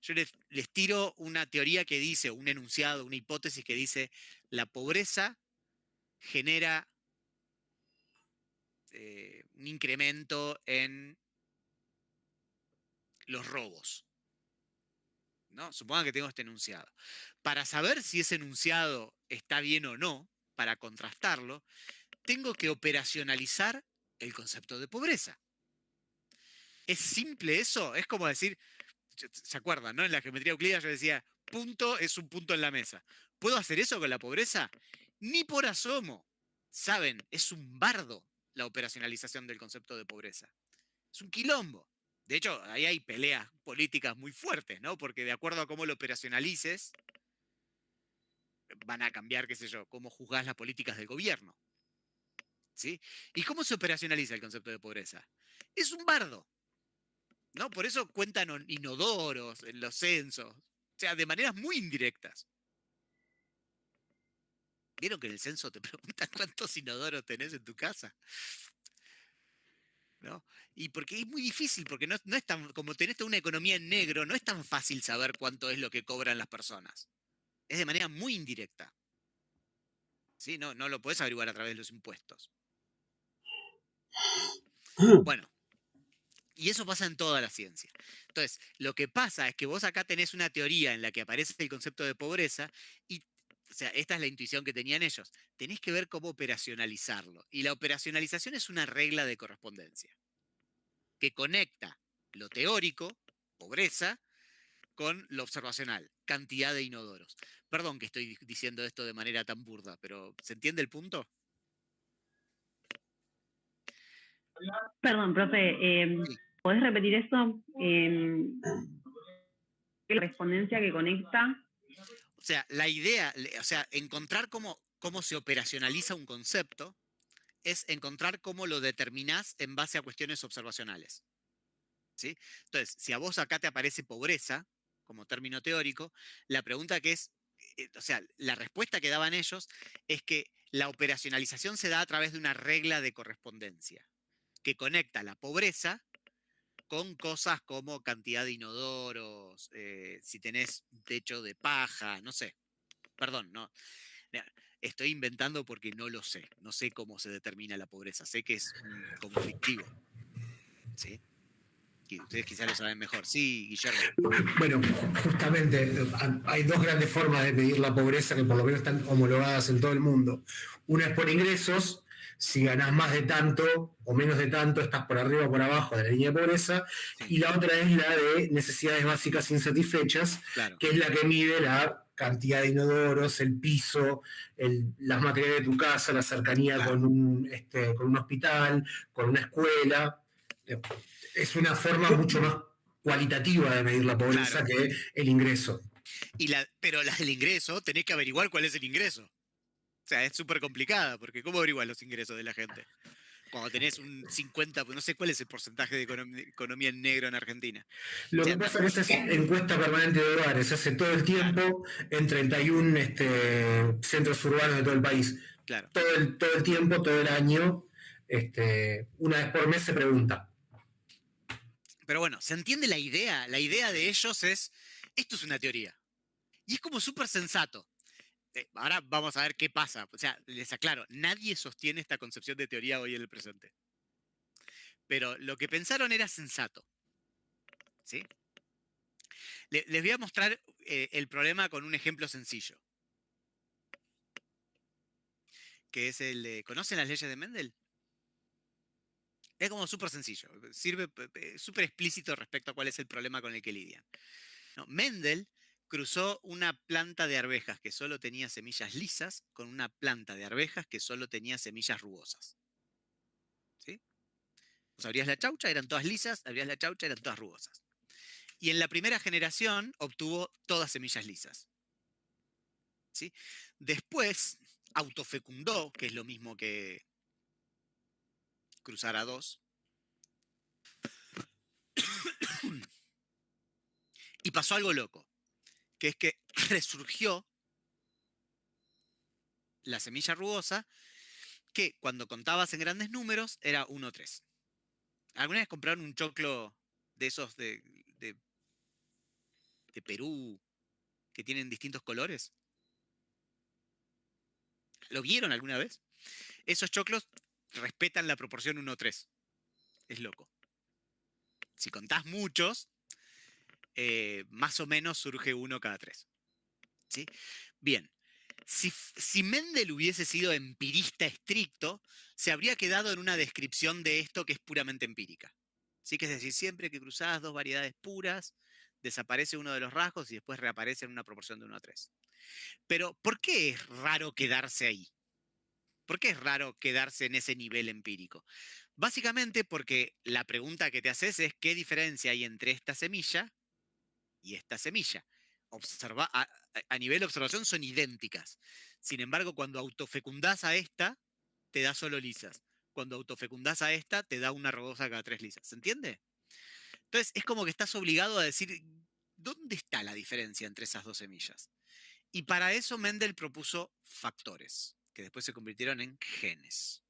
yo les tiro una teoría que dice, un enunciado, una hipótesis que dice, la pobreza genera un incremento en los robos. ¿No? Supongan que tengo este enunciado. Para saber si ese enunciado está bien o no, para contrastarlo, tengo que operacionalizar el concepto de pobreza. ¿Es simple eso? Es como decir, ¿se acuerdan, no? En la geometría euclídea yo decía, punto es un punto en la mesa. ¿Puedo hacer eso con la pobreza? Ni por asomo. Saben, es un bardo la operacionalización del concepto de pobreza. Es un quilombo. De hecho, ahí hay peleas políticas muy fuertes, ¿no? Porque de acuerdo a cómo lo operacionalices, van a cambiar, qué sé yo, cómo juzgás las políticas del gobierno. ¿Sí? ¿Y cómo se operacionaliza el concepto de pobreza? Es un bardo, ¿no? Por eso cuentan inodoros en los censos. O sea, de maneras muy indirectas. ¿Vieron que en el censo te preguntan cuántos inodoros tenés en tu casa? ¿No? Y porque es muy difícil, porque no es tan, como tenés toda una economía en negro, no es tan fácil saber cuánto es lo que cobran las personas. Es de manera muy indirecta. ¿Sí? No lo podés averiguar a través de los impuestos. Bueno, y eso pasa en toda la ciencia. Entonces, lo que pasa es que vos acá tenés una teoría en la que aparece el concepto de pobreza y, o sea, esta es la intuición que tenían ellos. Tenés que ver cómo operacionalizarlo. Y la operacionalización es una regla de correspondencia que conecta lo teórico, pobreza, con lo observacional, cantidad de inodoros. Perdón que estoy diciendo esto de manera tan burda, pero ¿se entiende el punto? Perdón, profe, Sí. ¿podés repetir eso? La correspondencia que conecta. O sea, la idea, o sea, encontrar cómo se operacionaliza un concepto es encontrar cómo lo determinás en base a cuestiones observacionales. ¿Sí? Entonces, si a vos acá te aparece pobreza como término teórico, la pregunta que es, o sea, la respuesta que daban ellos es que la operacionalización se da a través de una regla de correspondencia que conecta la pobreza con cosas como cantidad de inodoros, si tenés un techo de paja, no sé. Perdón, no. Estoy inventando porque no lo sé. No sé cómo se determina la pobreza. Sé que es conflictivo. ¿Sí? Ustedes quizás lo saben mejor. Sí, Guillermo. Bueno, justamente hay dos grandes formas de medir la pobreza que por lo menos están homologadas en todo el mundo. Una es por ingresos. Si ganás más de tanto o menos de tanto, estás por arriba o por abajo de la línea de pobreza. Sí. Y la otra es la de necesidades básicas insatisfechas, Claro. que es la que mide la cantidad de inodoros, el piso, las materiales de tu casa, la cercanía Claro. con un hospital, con una escuela. Es una forma mucho más cualitativa de medir la pobreza, claro, que el ingreso. Pero la del ingreso, tenés que averiguar cuál es el ingreso. O sea, es súper complicada, porque ¿cómo averiguas los ingresos de la gente? Cuando tenés un 50, no sé cuál es el porcentaje de economía en negro en Argentina. Lo que pasa es que esa encuesta permanente de hogares se hace todo el tiempo en 31 centros urbanos de todo el país. Claro. Todo el tiempo, todo el año, una vez por mes se pregunta. Pero bueno, ¿se entiende la idea? La idea de ellos es, esto es una teoría. Y es como súper sensato. Ahora vamos a ver qué pasa. O sea, les aclaro, nadie sostiene esta concepción de teoría hoy en el presente. Pero lo que pensaron era sensato. ¿Sí? Les voy a mostrar el problema con un ejemplo sencillo. Que es el de, ¿conocen las leyes de Mendel? Es como súper sencillo. Sirve súper explícito respecto a cuál es el problema con el que lidian. No, Mendel cruzó una planta de arvejas que solo tenía semillas lisas con una planta de arvejas que solo tenía semillas rugosas. ¿Sí? Vos abrías la chaucha, eran todas lisas, abrías la chaucha, eran todas rugosas. Y en la primera generación obtuvo todas semillas lisas. ¿Sí? Después autofecundó, que es lo mismo que cruzar a 2. Y pasó algo loco, que es que resurgió la semilla rugosa, que cuando contabas en grandes números era 1-3. ¿Alguna vez compraron un choclo de esos de Perú que tienen distintos colores? ¿Lo vieron alguna vez? Esos choclos respetan la proporción 1-3. Es loco. Si contás muchos, más o menos surge 1 cada 3. ¿Sí? Bien. Si Mendel hubiese sido empirista estricto, se habría quedado en una descripción de esto que es puramente empírica. ¿Sí? Que es decir, siempre que cruzás dos variedades puras, desaparece uno de los rasgos y después reaparece en una proporción de 1-3. Pero, ¿por qué es raro quedarse ahí? ¿Por qué es raro quedarse en ese nivel empírico? Básicamente porque la pregunta que te haces es ¿qué diferencia hay entre esta semilla y esta semilla? A nivel de observación son idénticas. Sin embargo, cuando autofecundás a esta, te da solo lisas. Cuando autofecundás a esta, te da una rugosa cada 3 lisas. ¿Se entiende? Entonces, es como que estás obligado a decir, ¿dónde está la diferencia entre esas dos semillas? Y para eso Mendel propuso factores, que después se convirtieron en genes.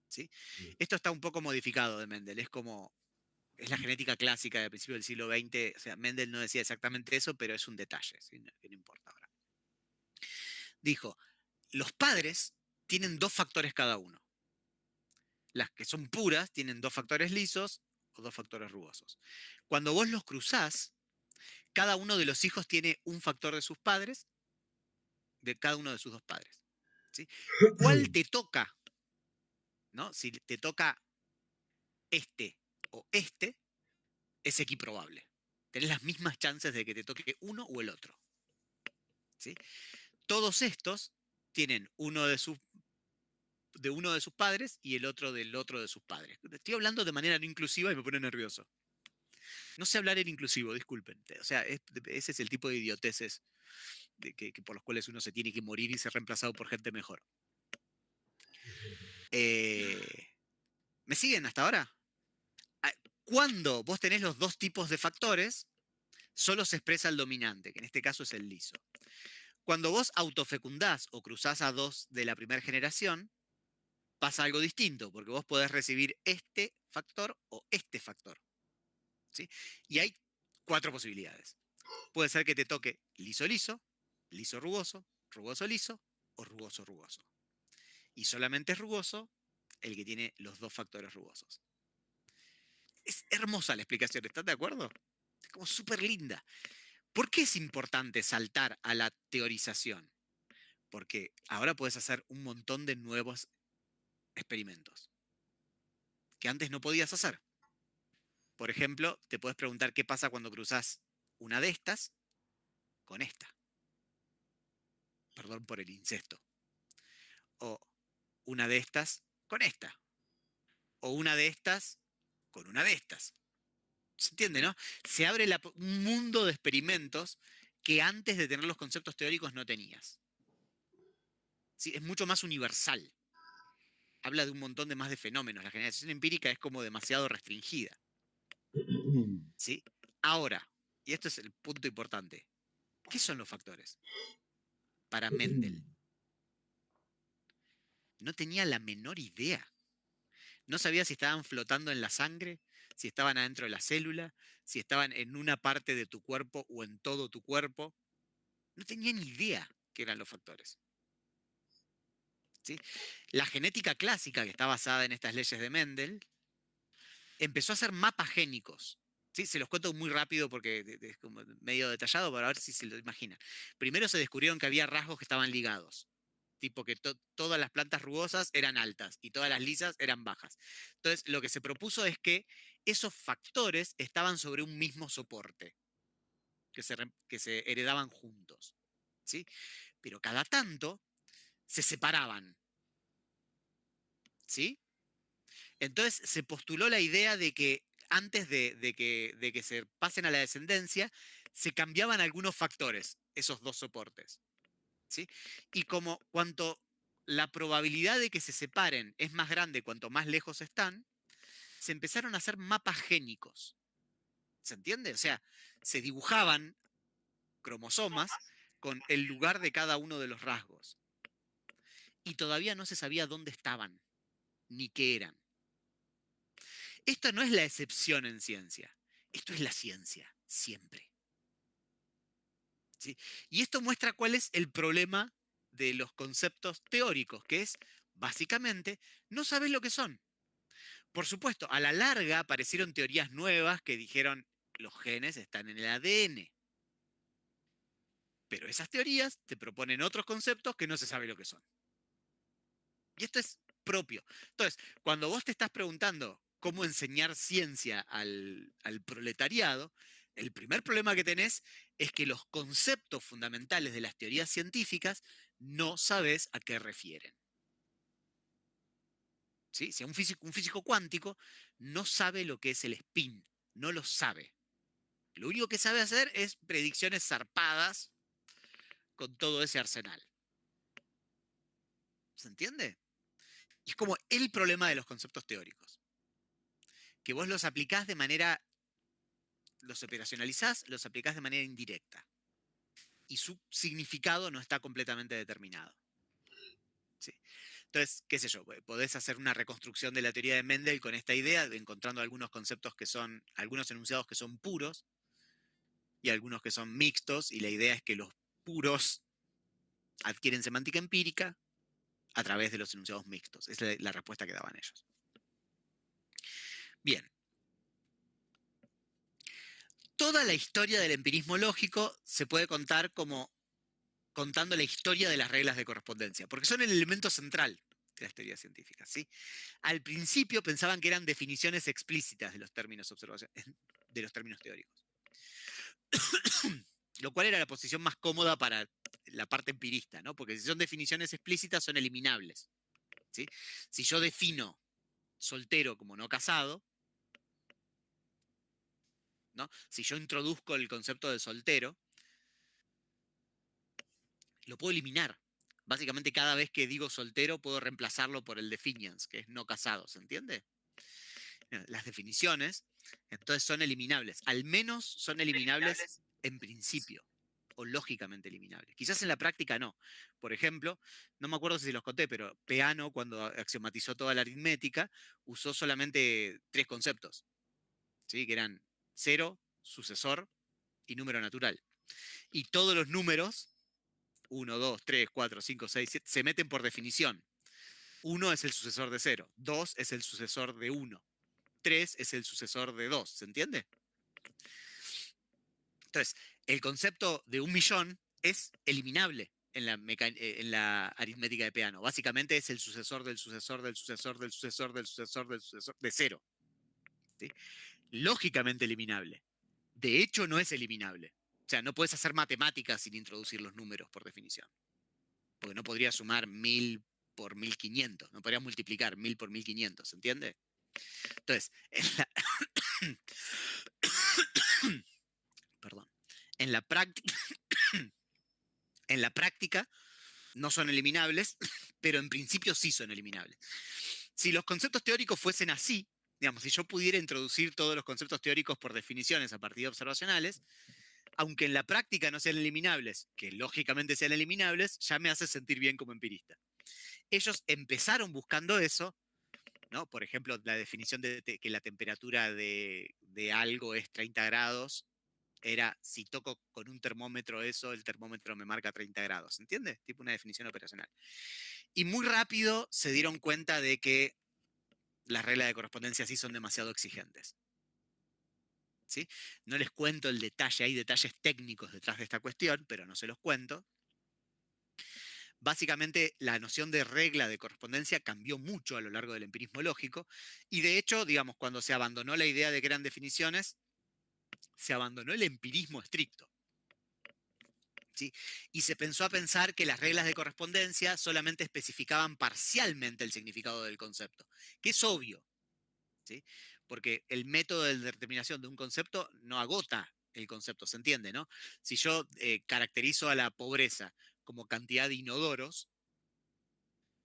¿Sí? Esto está un poco modificado de Mendel. Es la genética clásica del principio del siglo XX. O sea, Mendel no decía exactamente eso, pero es un detalle, ¿sí? Que no importa ahora. Dijo, los padres tienen 2 factores cada uno. Las que son puras tienen 2 factores lisos o 2 factores rugosos. Cuando vos los cruzás, cada uno de los hijos tiene un factor de sus padres, de cada uno de sus 2 padres. ¿Sí? ¿Cuál te toca? ¿No? Si te toca este o este, es equiprobable. Tenés las mismas chances de que te toque uno o el otro. ¿Sí? Todos estos tienen uno de sus padres y el otro del otro de sus padres. Estoy hablando de manera no inclusiva y me pone nervioso. No sé hablar en inclusivo, disculpen. O sea, ese es el tipo de idioteces que por los cuales uno se tiene que morir y ser reemplazado por gente mejor. ¿Me siguen hasta ahora? Cuando vos tenés los 2 tipos de factores, solo se expresa el dominante, que en este caso es el liso. Cuando vos autofecundás o cruzás a 2 de la primera generación, pasa algo distinto, porque vos podés recibir este factor o este factor. ¿Sí? Y hay 4 posibilidades. Puede ser que te toque liso-liso, liso-rugoso, rugoso-liso o rugoso-rugoso. Y solamente es rugoso el que tiene los 2 factores rugosos. Es hermosa la explicación, ¿estás de acuerdo? Es como súper linda. ¿Por qué es importante saltar a la teorización? Porque ahora puedes hacer un montón de nuevos experimentos que antes no podías hacer. Por ejemplo, te puedes preguntar qué pasa cuando cruzas una de estas con esta. Perdón por el incesto. O una de estas con esta. O una de estas con una de estas. ¿Se entiende, no? Se abre un mundo de experimentos que antes de tener los conceptos teóricos no tenías. ¿Sí? Es mucho más universal. Habla de un montón de más de fenómenos. La generación empírica es como demasiado restringida. ¿Sí? Ahora, y esto es el punto importante, ¿qué son los factores? Para Mendel. No tenía la menor idea. No sabía si estaban flotando en la sangre, si estaban adentro de la célula, si estaban en una parte de tu cuerpo o en todo tu cuerpo. No tenía ni idea qué eran los factores. ¿Sí? La genética clásica, que está basada en estas leyes de Mendel, empezó a hacer mapas génicos. ¿Sí? Se los cuento muy rápido porque es como medio detallado para ver si se lo imaginan. Primero se descubrieron que había rasgos que estaban ligados. Tipo que todas las plantas rugosas eran altas y todas las lisas eran bajas. Entonces, lo que se propuso es que esos factores estaban sobre un mismo soporte, que se heredaban juntos. ¿Sí? Pero cada tanto se separaban. ¿Sí? Entonces se postuló la idea de que antes de que se pasen a la descendencia, se cambiaban algunos factores, esos 2 soportes. ¿Sí? Y como cuanto la probabilidad de que se separen es más grande cuanto más lejos están, se empezaron a hacer mapas génicos. ¿Se entiende? O sea, se dibujaban cromosomas con el lugar de cada uno de los rasgos. Y todavía no se sabía dónde estaban, ni qué eran. Esto no es la excepción en ciencia. Esto es la ciencia, siempre. ¿Sí? Y esto muestra cuál es el problema de los conceptos teóricos, que es, básicamente, no sabes lo que son. Por supuesto, a la larga aparecieron teorías nuevas que dijeron, los genes están en el ADN. Pero esas teorías te proponen otros conceptos que no se sabe lo que son. Y esto es propio. Entonces, cuando vos te estás preguntando cómo enseñar ciencia al proletariado, el primer problema que tenés es que los conceptos fundamentales de las teorías científicas no sabés a qué refieren. ¿Sí? Si un físico cuántico no sabe lo que es el spin, no lo sabe. Lo único que sabe hacer es predicciones zarpadas con todo ese arsenal. ¿Se entiende? Y es como el problema de los conceptos teóricos. Que vos los aplicás de manera, los operacionalizás, los aplicás de manera indirecta. Y su significado no está completamente determinado. ¿Sí? Entonces, qué sé yo, podés hacer una reconstrucción de la teoría de Mendel con esta idea, de encontrando algunos conceptos que son, algunos enunciados que son puros y algunos que son mixtos, y la idea es que los puros adquieren semántica empírica a través de los enunciados mixtos. Esa es la respuesta que daban ellos. Bien. Toda la historia del empirismo lógico se puede contar como contando la historia de las reglas de correspondencia, porque son el elemento central de las teorías científicas, ¿sí? Al principio pensaban que eran definiciones explícitas de los términos de los términos teóricos. Lo cual era la posición más cómoda para la parte empirista, ¿no? Porque si son definiciones explícitas son eliminables, ¿sí? Si yo defino soltero como no casado, ¿no? Si yo introduzco el concepto de soltero, lo puedo eliminar. Básicamente cada vez que digo soltero puedo reemplazarlo por el definiens, que es no casado, ¿se entiende? Las definiciones, entonces son eliminables. Al menos son eliminables en principio, o lógicamente eliminables. Quizás en la práctica no. Por ejemplo, no me acuerdo si los conté, pero Peano, cuando axiomatizó toda la aritmética, usó solamente 3 conceptos, ¿sí? Que eran 0, sucesor y número natural. Y todos los números, 1, 2, 3, 4, 5, 6, 7, se meten por definición. 1 es el sucesor de 0, 2 es el sucesor de 1, 3 es el sucesor de 2, ¿se entiende? Entonces, el concepto de 1.000.000 es eliminable en la aritmética de Peano. Básicamente es el sucesor del sucesor del sucesor del sucesor del sucesor del sucesor de 0. ¿Sí? Lógicamente eliminable. De hecho, no es eliminable. O sea, no puedes hacer matemáticas sin introducir los números, por definición. Porque no podrías sumar 1000 por 1500. No podrías multiplicar 1000 por 1500, ¿se entiende? Entonces, perdón. En la práctica no son eliminables, pero en principio sí son eliminables. Si los conceptos teóricos fuesen así, digamos, si yo pudiera introducir todos los conceptos teóricos por definiciones a partir de observacionales, aunque en la práctica no sean eliminables, que lógicamente sean eliminables, ya me hace sentir bien como empirista. Ellos empezaron buscando eso, ¿no? Por ejemplo, la definición de que la temperatura de algo es 30 grados, era, si toco con un termómetro eso, el termómetro me marca 30 grados, ¿entiendes? Tipo una definición operacional. Y muy rápido se dieron cuenta de que las reglas de correspondencia sí son demasiado exigentes. ¿Sí? No les cuento el detalle, hay detalles técnicos detrás de esta cuestión, pero no se los cuento. Básicamente, la noción de regla de correspondencia cambió mucho a lo largo del empirismo lógico, y de hecho, digamos, cuando se abandonó la idea de que eran definiciones, se abandonó el empirismo estricto. ¿Sí? Y se pensó a pensar que las reglas de correspondencia solamente especificaban parcialmente el significado del concepto, que es obvio, ¿sí? Porque el método de determinación de un concepto no agota el concepto, ¿se entiende, no? Si yo caracterizo a la pobreza como cantidad de inodoros,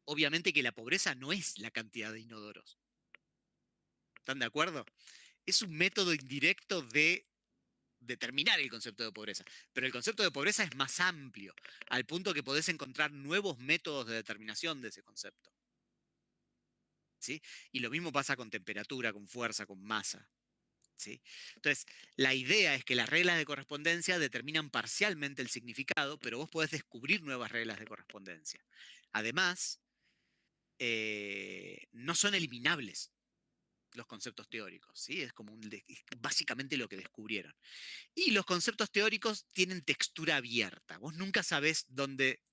obviamente que la pobreza no es la cantidad de inodoros. ¿Están de acuerdo? Es un método indirecto de determinar el concepto de pobreza. Pero el concepto de pobreza es más amplio, al punto que podés encontrar nuevos métodos de determinación de ese concepto. ¿Sí? Y lo mismo pasa con temperatura, con fuerza, con masa. ¿Sí? Entonces, la idea es que las reglas de correspondencia determinan parcialmente el significado, pero vos podés descubrir nuevas reglas de correspondencia. Además, no son eliminables los conceptos teóricos, ¿sí? Es como es básicamente lo que descubrieron. Y los conceptos teóricos tienen textura abierta. Vos nunca sabés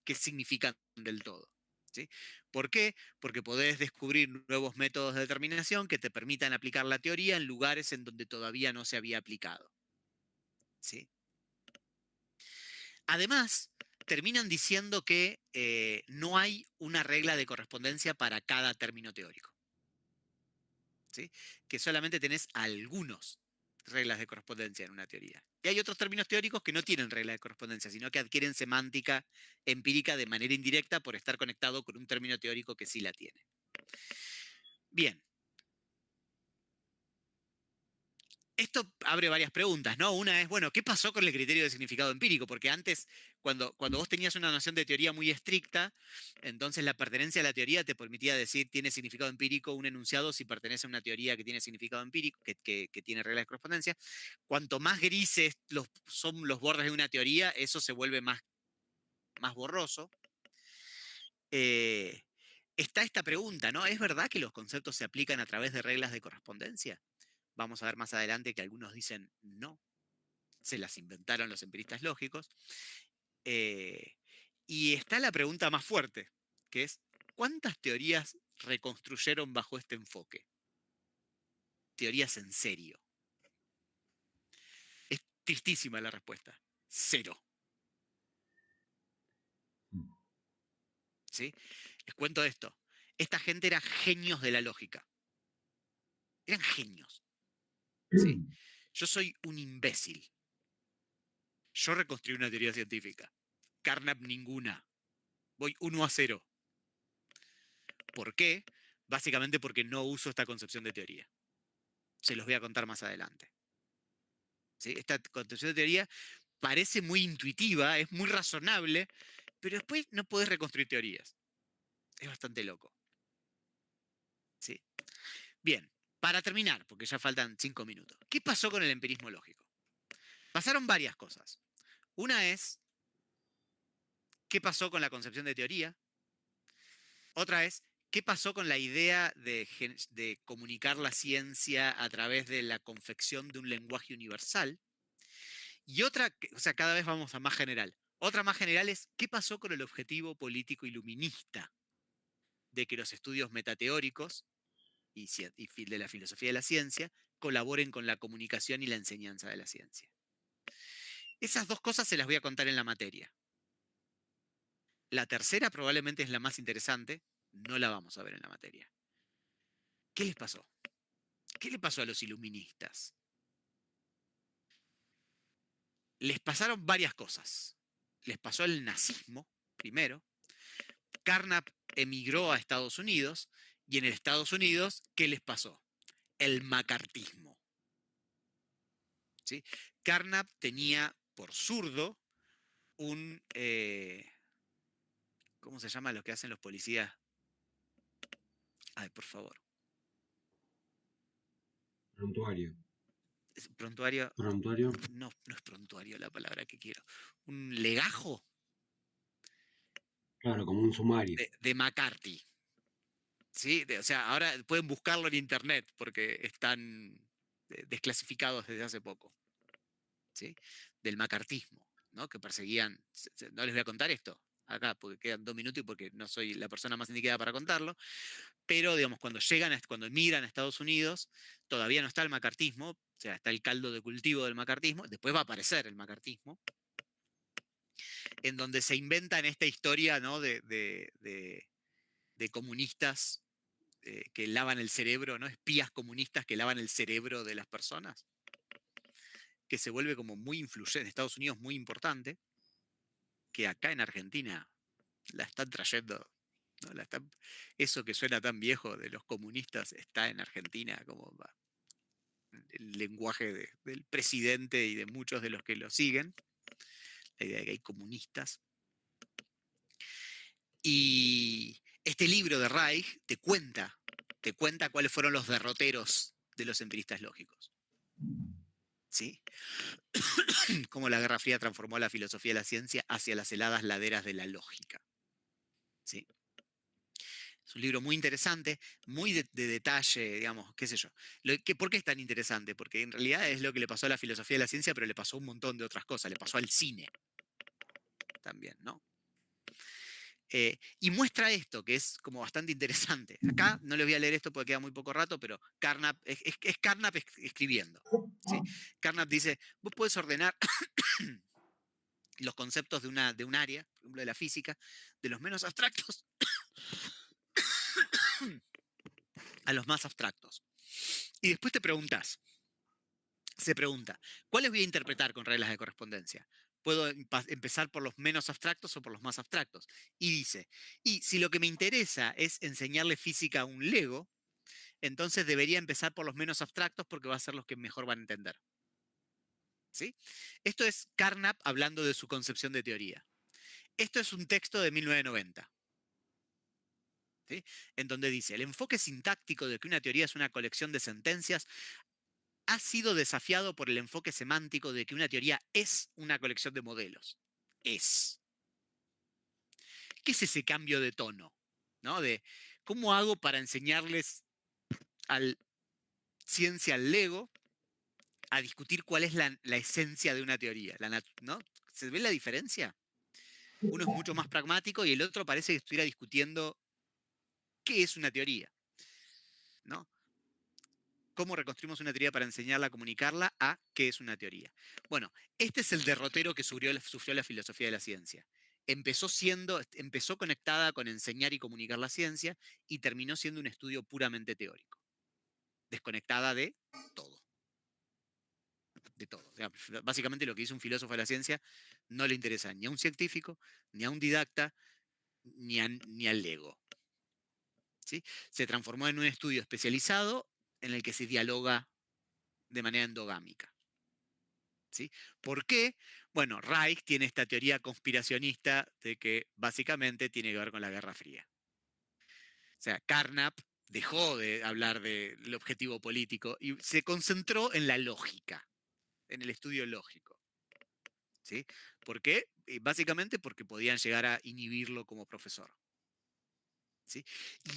qué significan del todo. ¿Sí? ¿Por qué? Porque podés descubrir nuevos métodos de determinación que te permitan aplicar la teoría en lugares en donde todavía no se había aplicado. ¿Sí? Además, terminan diciendo que no hay una regla de correspondencia para cada término teórico. ¿Sí? Que solamente tenés algunas reglas de correspondencia en una teoría. Y hay otros términos teóricos que no tienen regla de correspondencia, sino que adquieren semántica empírica de manera indirecta por estar conectado con un término teórico que sí la tiene. Bien. Esto abre varias preguntas, ¿no? Una es, bueno, ¿qué pasó con el criterio de significado empírico? Porque antes, cuando vos tenías una noción de teoría muy estricta, entonces la pertenencia a la teoría te permitía decir tiene significado empírico un enunciado si pertenece a una teoría que tiene significado empírico, que tiene reglas de correspondencia. Cuanto más grises son los bordes de una teoría, eso se vuelve más borroso. Está esta pregunta, ¿no? ¿Es verdad que los conceptos se aplican a través de reglas de correspondencia? Vamos a ver más adelante que algunos dicen no, se las inventaron los empiristas lógicos. Y está la pregunta más fuerte, que es, ¿cuántas teorías reconstruyeron bajo este enfoque? Teorías en serio. Es tristísima la respuesta. 0. ¿Sí? Les cuento esto. Esta gente era genios de la lógica. Eran genios. ¿Sí? Yo soy un imbécil. Yo reconstruí una teoría científica. Carnap ninguna. Voy 1-0. ¿Por qué? Básicamente porque no uso esta concepción de teoría. Se los voy a contar más adelante. ¿Sí? Esta concepción de teoría parece muy intuitiva, es muy razonable, pero después no podés reconstruir teorías. Es bastante loco. ¿Sí? Bien, para terminar, porque ya faltan 5 minutos. ¿Qué pasó con el empirismo lógico? Pasaron varias cosas. Una es, ¿qué pasó con la concepción de teoría? Otra es, ¿qué pasó con la idea de comunicar la ciencia a través de la confección de un lenguaje universal? Y otra, o sea, cada vez vamos a más general. Otra más general es, ¿qué pasó con el objetivo político iluminista de que los estudios metateóricos y de la filosofía de la ciencia colaboren con la comunicación y la enseñanza de la ciencia? Esas dos cosas se las voy a contar en la materia. La tercera probablemente es la más interesante, no la vamos a ver en la materia. ¿Qué les pasó? ¿Qué le pasó a los iluministas? Les pasaron varias cosas. Les pasó el nazismo, primero. Carnap emigró a Estados Unidos, y en Estados Unidos, ¿qué les pasó? El macartismo. ¿Sí? Carnap tenía por zurdo un... ¿cómo se llama lo que hacen los policías? Ay, por favor. Prontuario. Prontuario. Prontuario. No es prontuario la palabra que quiero. ¿Un legajo? Claro, como un sumario. De McCarthy. ¿Sí? O sea, ahora pueden buscarlo en internet porque están desclasificados desde hace poco. ¿Sí? Del macartismo, ¿no? Que perseguían. No les voy a contar esto acá porque quedan 2 minutos y porque no soy la persona más indicada para contarlo. Pero, digamos, cuando emigran a Estados Unidos, todavía no está el macartismo, o sea, está el caldo de cultivo del macartismo, después va a aparecer el macartismo, en donde se inventan esta historia, ¿no? de comunistas que lavan el cerebro, ¿no? Espías comunistas que lavan el cerebro de las personas, que se vuelve como muy influyente, en Estados Unidos muy importante, que acá en Argentina la están trayendo ¿no? Eso que suena tan viejo de los comunistas está en Argentina como el lenguaje del presidente y de muchos de los que lo siguen, la idea de que hay comunistas. Y este libro de Reich te cuenta cuáles fueron los derroteros de los empiristas lógicos. ¿Sí? Cómo la Guerra Fría transformó la filosofía de la ciencia hacia las heladas laderas de la lógica. ¿Sí? Es un libro muy interesante, muy de detalle, digamos, qué sé yo. ¿Por qué es tan interesante? Porque en realidad es lo que le pasó a la filosofía de la ciencia, pero le pasó un montón de otras cosas. Le pasó al cine también, ¿no? Y muestra esto, que es como bastante interesante. Acá no les voy a leer esto porque queda muy poco rato, pero Carnap, es Carnap escribiendo. ¿Sí? Carnap dice, vos podés ordenar los conceptos de un área, por ejemplo de la física, de los menos abstractos a los más abstractos. Y después se pregunta, ¿cuáles voy a interpretar con reglas de correspondencia? ¿Puedo empezar por los menos abstractos o por los más abstractos? Y dice, y si lo que me interesa es enseñarle física a un lego, entonces debería empezar por los menos abstractos porque va a ser los que mejor van a entender. ¿Sí? Esto es Carnap hablando de su concepción de teoría. Esto es un texto de 1990. ¿Sí? En donde dice, el enfoque sintáctico de que una teoría es una colección de sentencias ha sido desafiado por el enfoque semántico de que una teoría es una colección de modelos. Es. ¿Qué es ese cambio de tono? ¿No? De cómo hago para enseñarles ciencia al lego a discutir cuál es la esencia de una teoría. ¿No? ¿Se ve la diferencia? Uno es mucho más pragmático y el otro parece que estuviera discutiendo qué es una teoría. ¿No? ¿Cómo reconstruimos una teoría para enseñarla a comunicarla a qué es una teoría? Bueno, este es el derrotero que sufrió la filosofía de la ciencia. Empezó conectada con enseñar y comunicar la ciencia y terminó siendo un estudio puramente teórico. Desconectada de todo. De todo. O sea, básicamente lo que dice un filósofo de la ciencia no le interesa ni a un científico, ni a un didacta, ni al lego. ¿Sí? Se transformó en un estudio especializado en el que se dialoga de manera endogámica. ¿Sí? ¿Por qué? Bueno, Reich tiene esta teoría conspiracionista de que básicamente tiene que ver con la Guerra Fría. O sea, Carnap dejó de hablar del objetivo político y se concentró en la lógica, en el estudio lógico. ¿Sí? ¿Por qué? Básicamente porque podían llegar a inhibirlo como profesor. ¿Sí?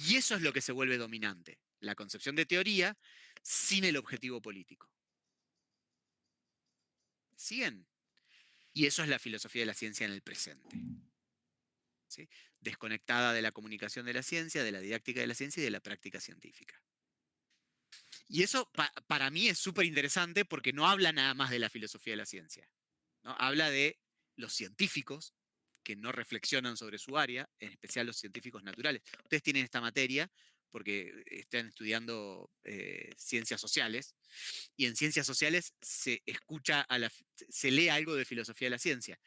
Y eso es lo que se vuelve dominante, la concepción de teoría sin el objetivo político. ¿Siguen? Y eso es la filosofía de la ciencia en el presente. ¿Sí? Desconectada de la comunicación de la ciencia, de la didáctica de la ciencia y de la práctica científica. Y eso para mí es súper interesante porque no habla nada más de la filosofía de la ciencia, ¿no? Habla de los científicos que no reflexionan sobre su área, en especial los científicos naturales. Ustedes tienen esta materia porque están estudiando ciencias sociales, y en ciencias sociales se lee algo de filosofía de la ciencia.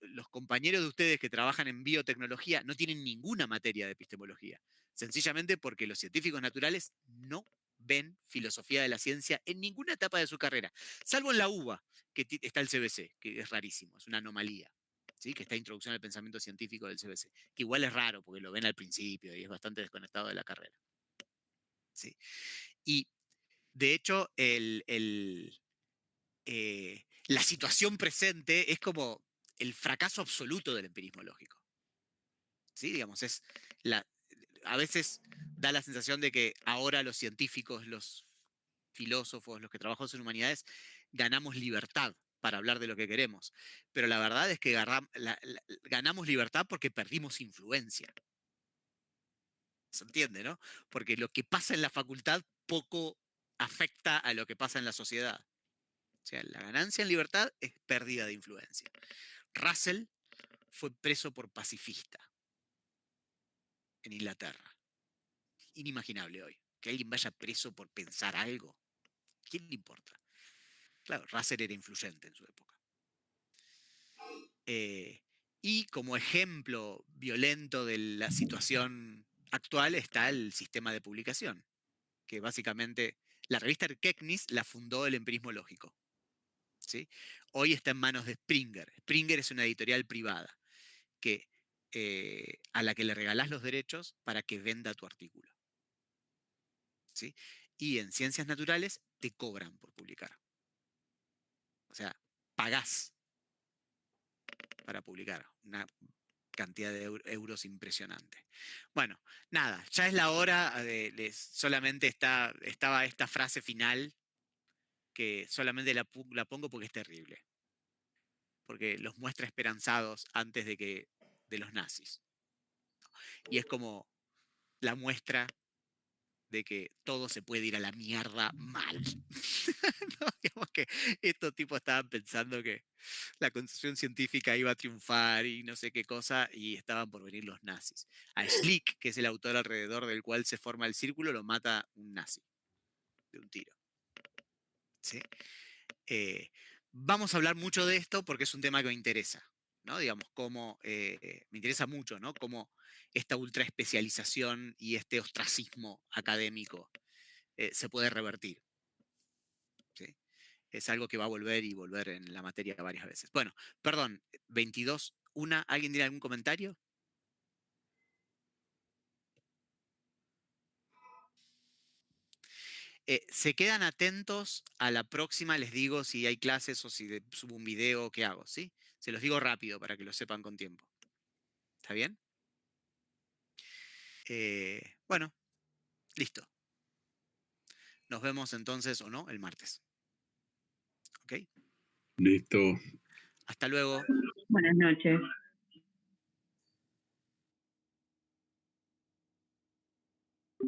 Los compañeros de ustedes que trabajan en biotecnología no tienen ninguna materia de epistemología, sencillamente porque los científicos naturales no ven filosofía de la ciencia en ninguna etapa de su carrera, salvo en la UBA, que está el CBC, que es rarísimo, es una anomalía. ¿Sí? Que está Introducción al Pensamiento Científico del CBC, que igual es raro porque lo ven al principio y es bastante desconectado de la carrera. ¿Sí? Y de hecho, la situación presente es como el fracaso absoluto del empirismo lógico. ¿Sí? Digamos, a veces da la sensación de que ahora los científicos, los filósofos, los que trabajamos en humanidades, ganamos libertad para hablar de lo que queremos. Pero la verdad es que ganamos libertad porque perdimos influencia. ¿Se entiende, no? Porque lo que pasa en la facultad poco afecta a lo que pasa en la sociedad. O sea, la ganancia en libertad es pérdida de influencia. Russell fue preso por pacifista en Inglaterra. Inimaginable hoy. Que alguien vaya preso por pensar algo. ¿Quién le importa? Claro, Russell era influyente en su época. Y como ejemplo violento de la situación actual está el sistema de publicación, que básicamente la revista Erkencis la fundó el empirismo lógico. ¿Sí? Hoy está en manos de Springer. Springer es una editorial privada que, a la que le regalás los derechos para que venda tu artículo. ¿Sí? Y en ciencias naturales te cobran por publicar. O sea, pagás para publicar una cantidad de euros impresionante. Bueno, nada, ya es la hora, solamente estaba esta frase final que solamente la pongo porque es terrible. Porque los muestra esperanzados antes de los nazis. Y es como la muestra de que todo se puede ir a la mierda mal. ¿No? Digamos que estos tipos estaban pensando que la construcción científica iba a triunfar y no sé qué cosa, y estaban por venir los nazis. A Schlick, que es el autor alrededor del cual se forma el círculo, lo mata un nazi de un tiro. ¿Sí? Vamos a hablar mucho de esto porque es un tema que me interesa, ¿no? Digamos, cómo, me interesa mucho, ¿no? Cómo esta ultraespecialización y este ostracismo académico se puede revertir. ¿Sí? Es algo que va a volver y volver en la materia varias veces. Bueno, perdón, 22, ¿alguien tiene algún comentario? Se quedan atentos a la próxima, les digo si hay clases o si subo un video o qué hago, ¿sí? Se los digo rápido para que lo sepan con tiempo. ¿Está bien? Bueno, listo. Nos vemos entonces, o no, el martes. ¿Ok? Listo. Hasta luego. Buenas noches.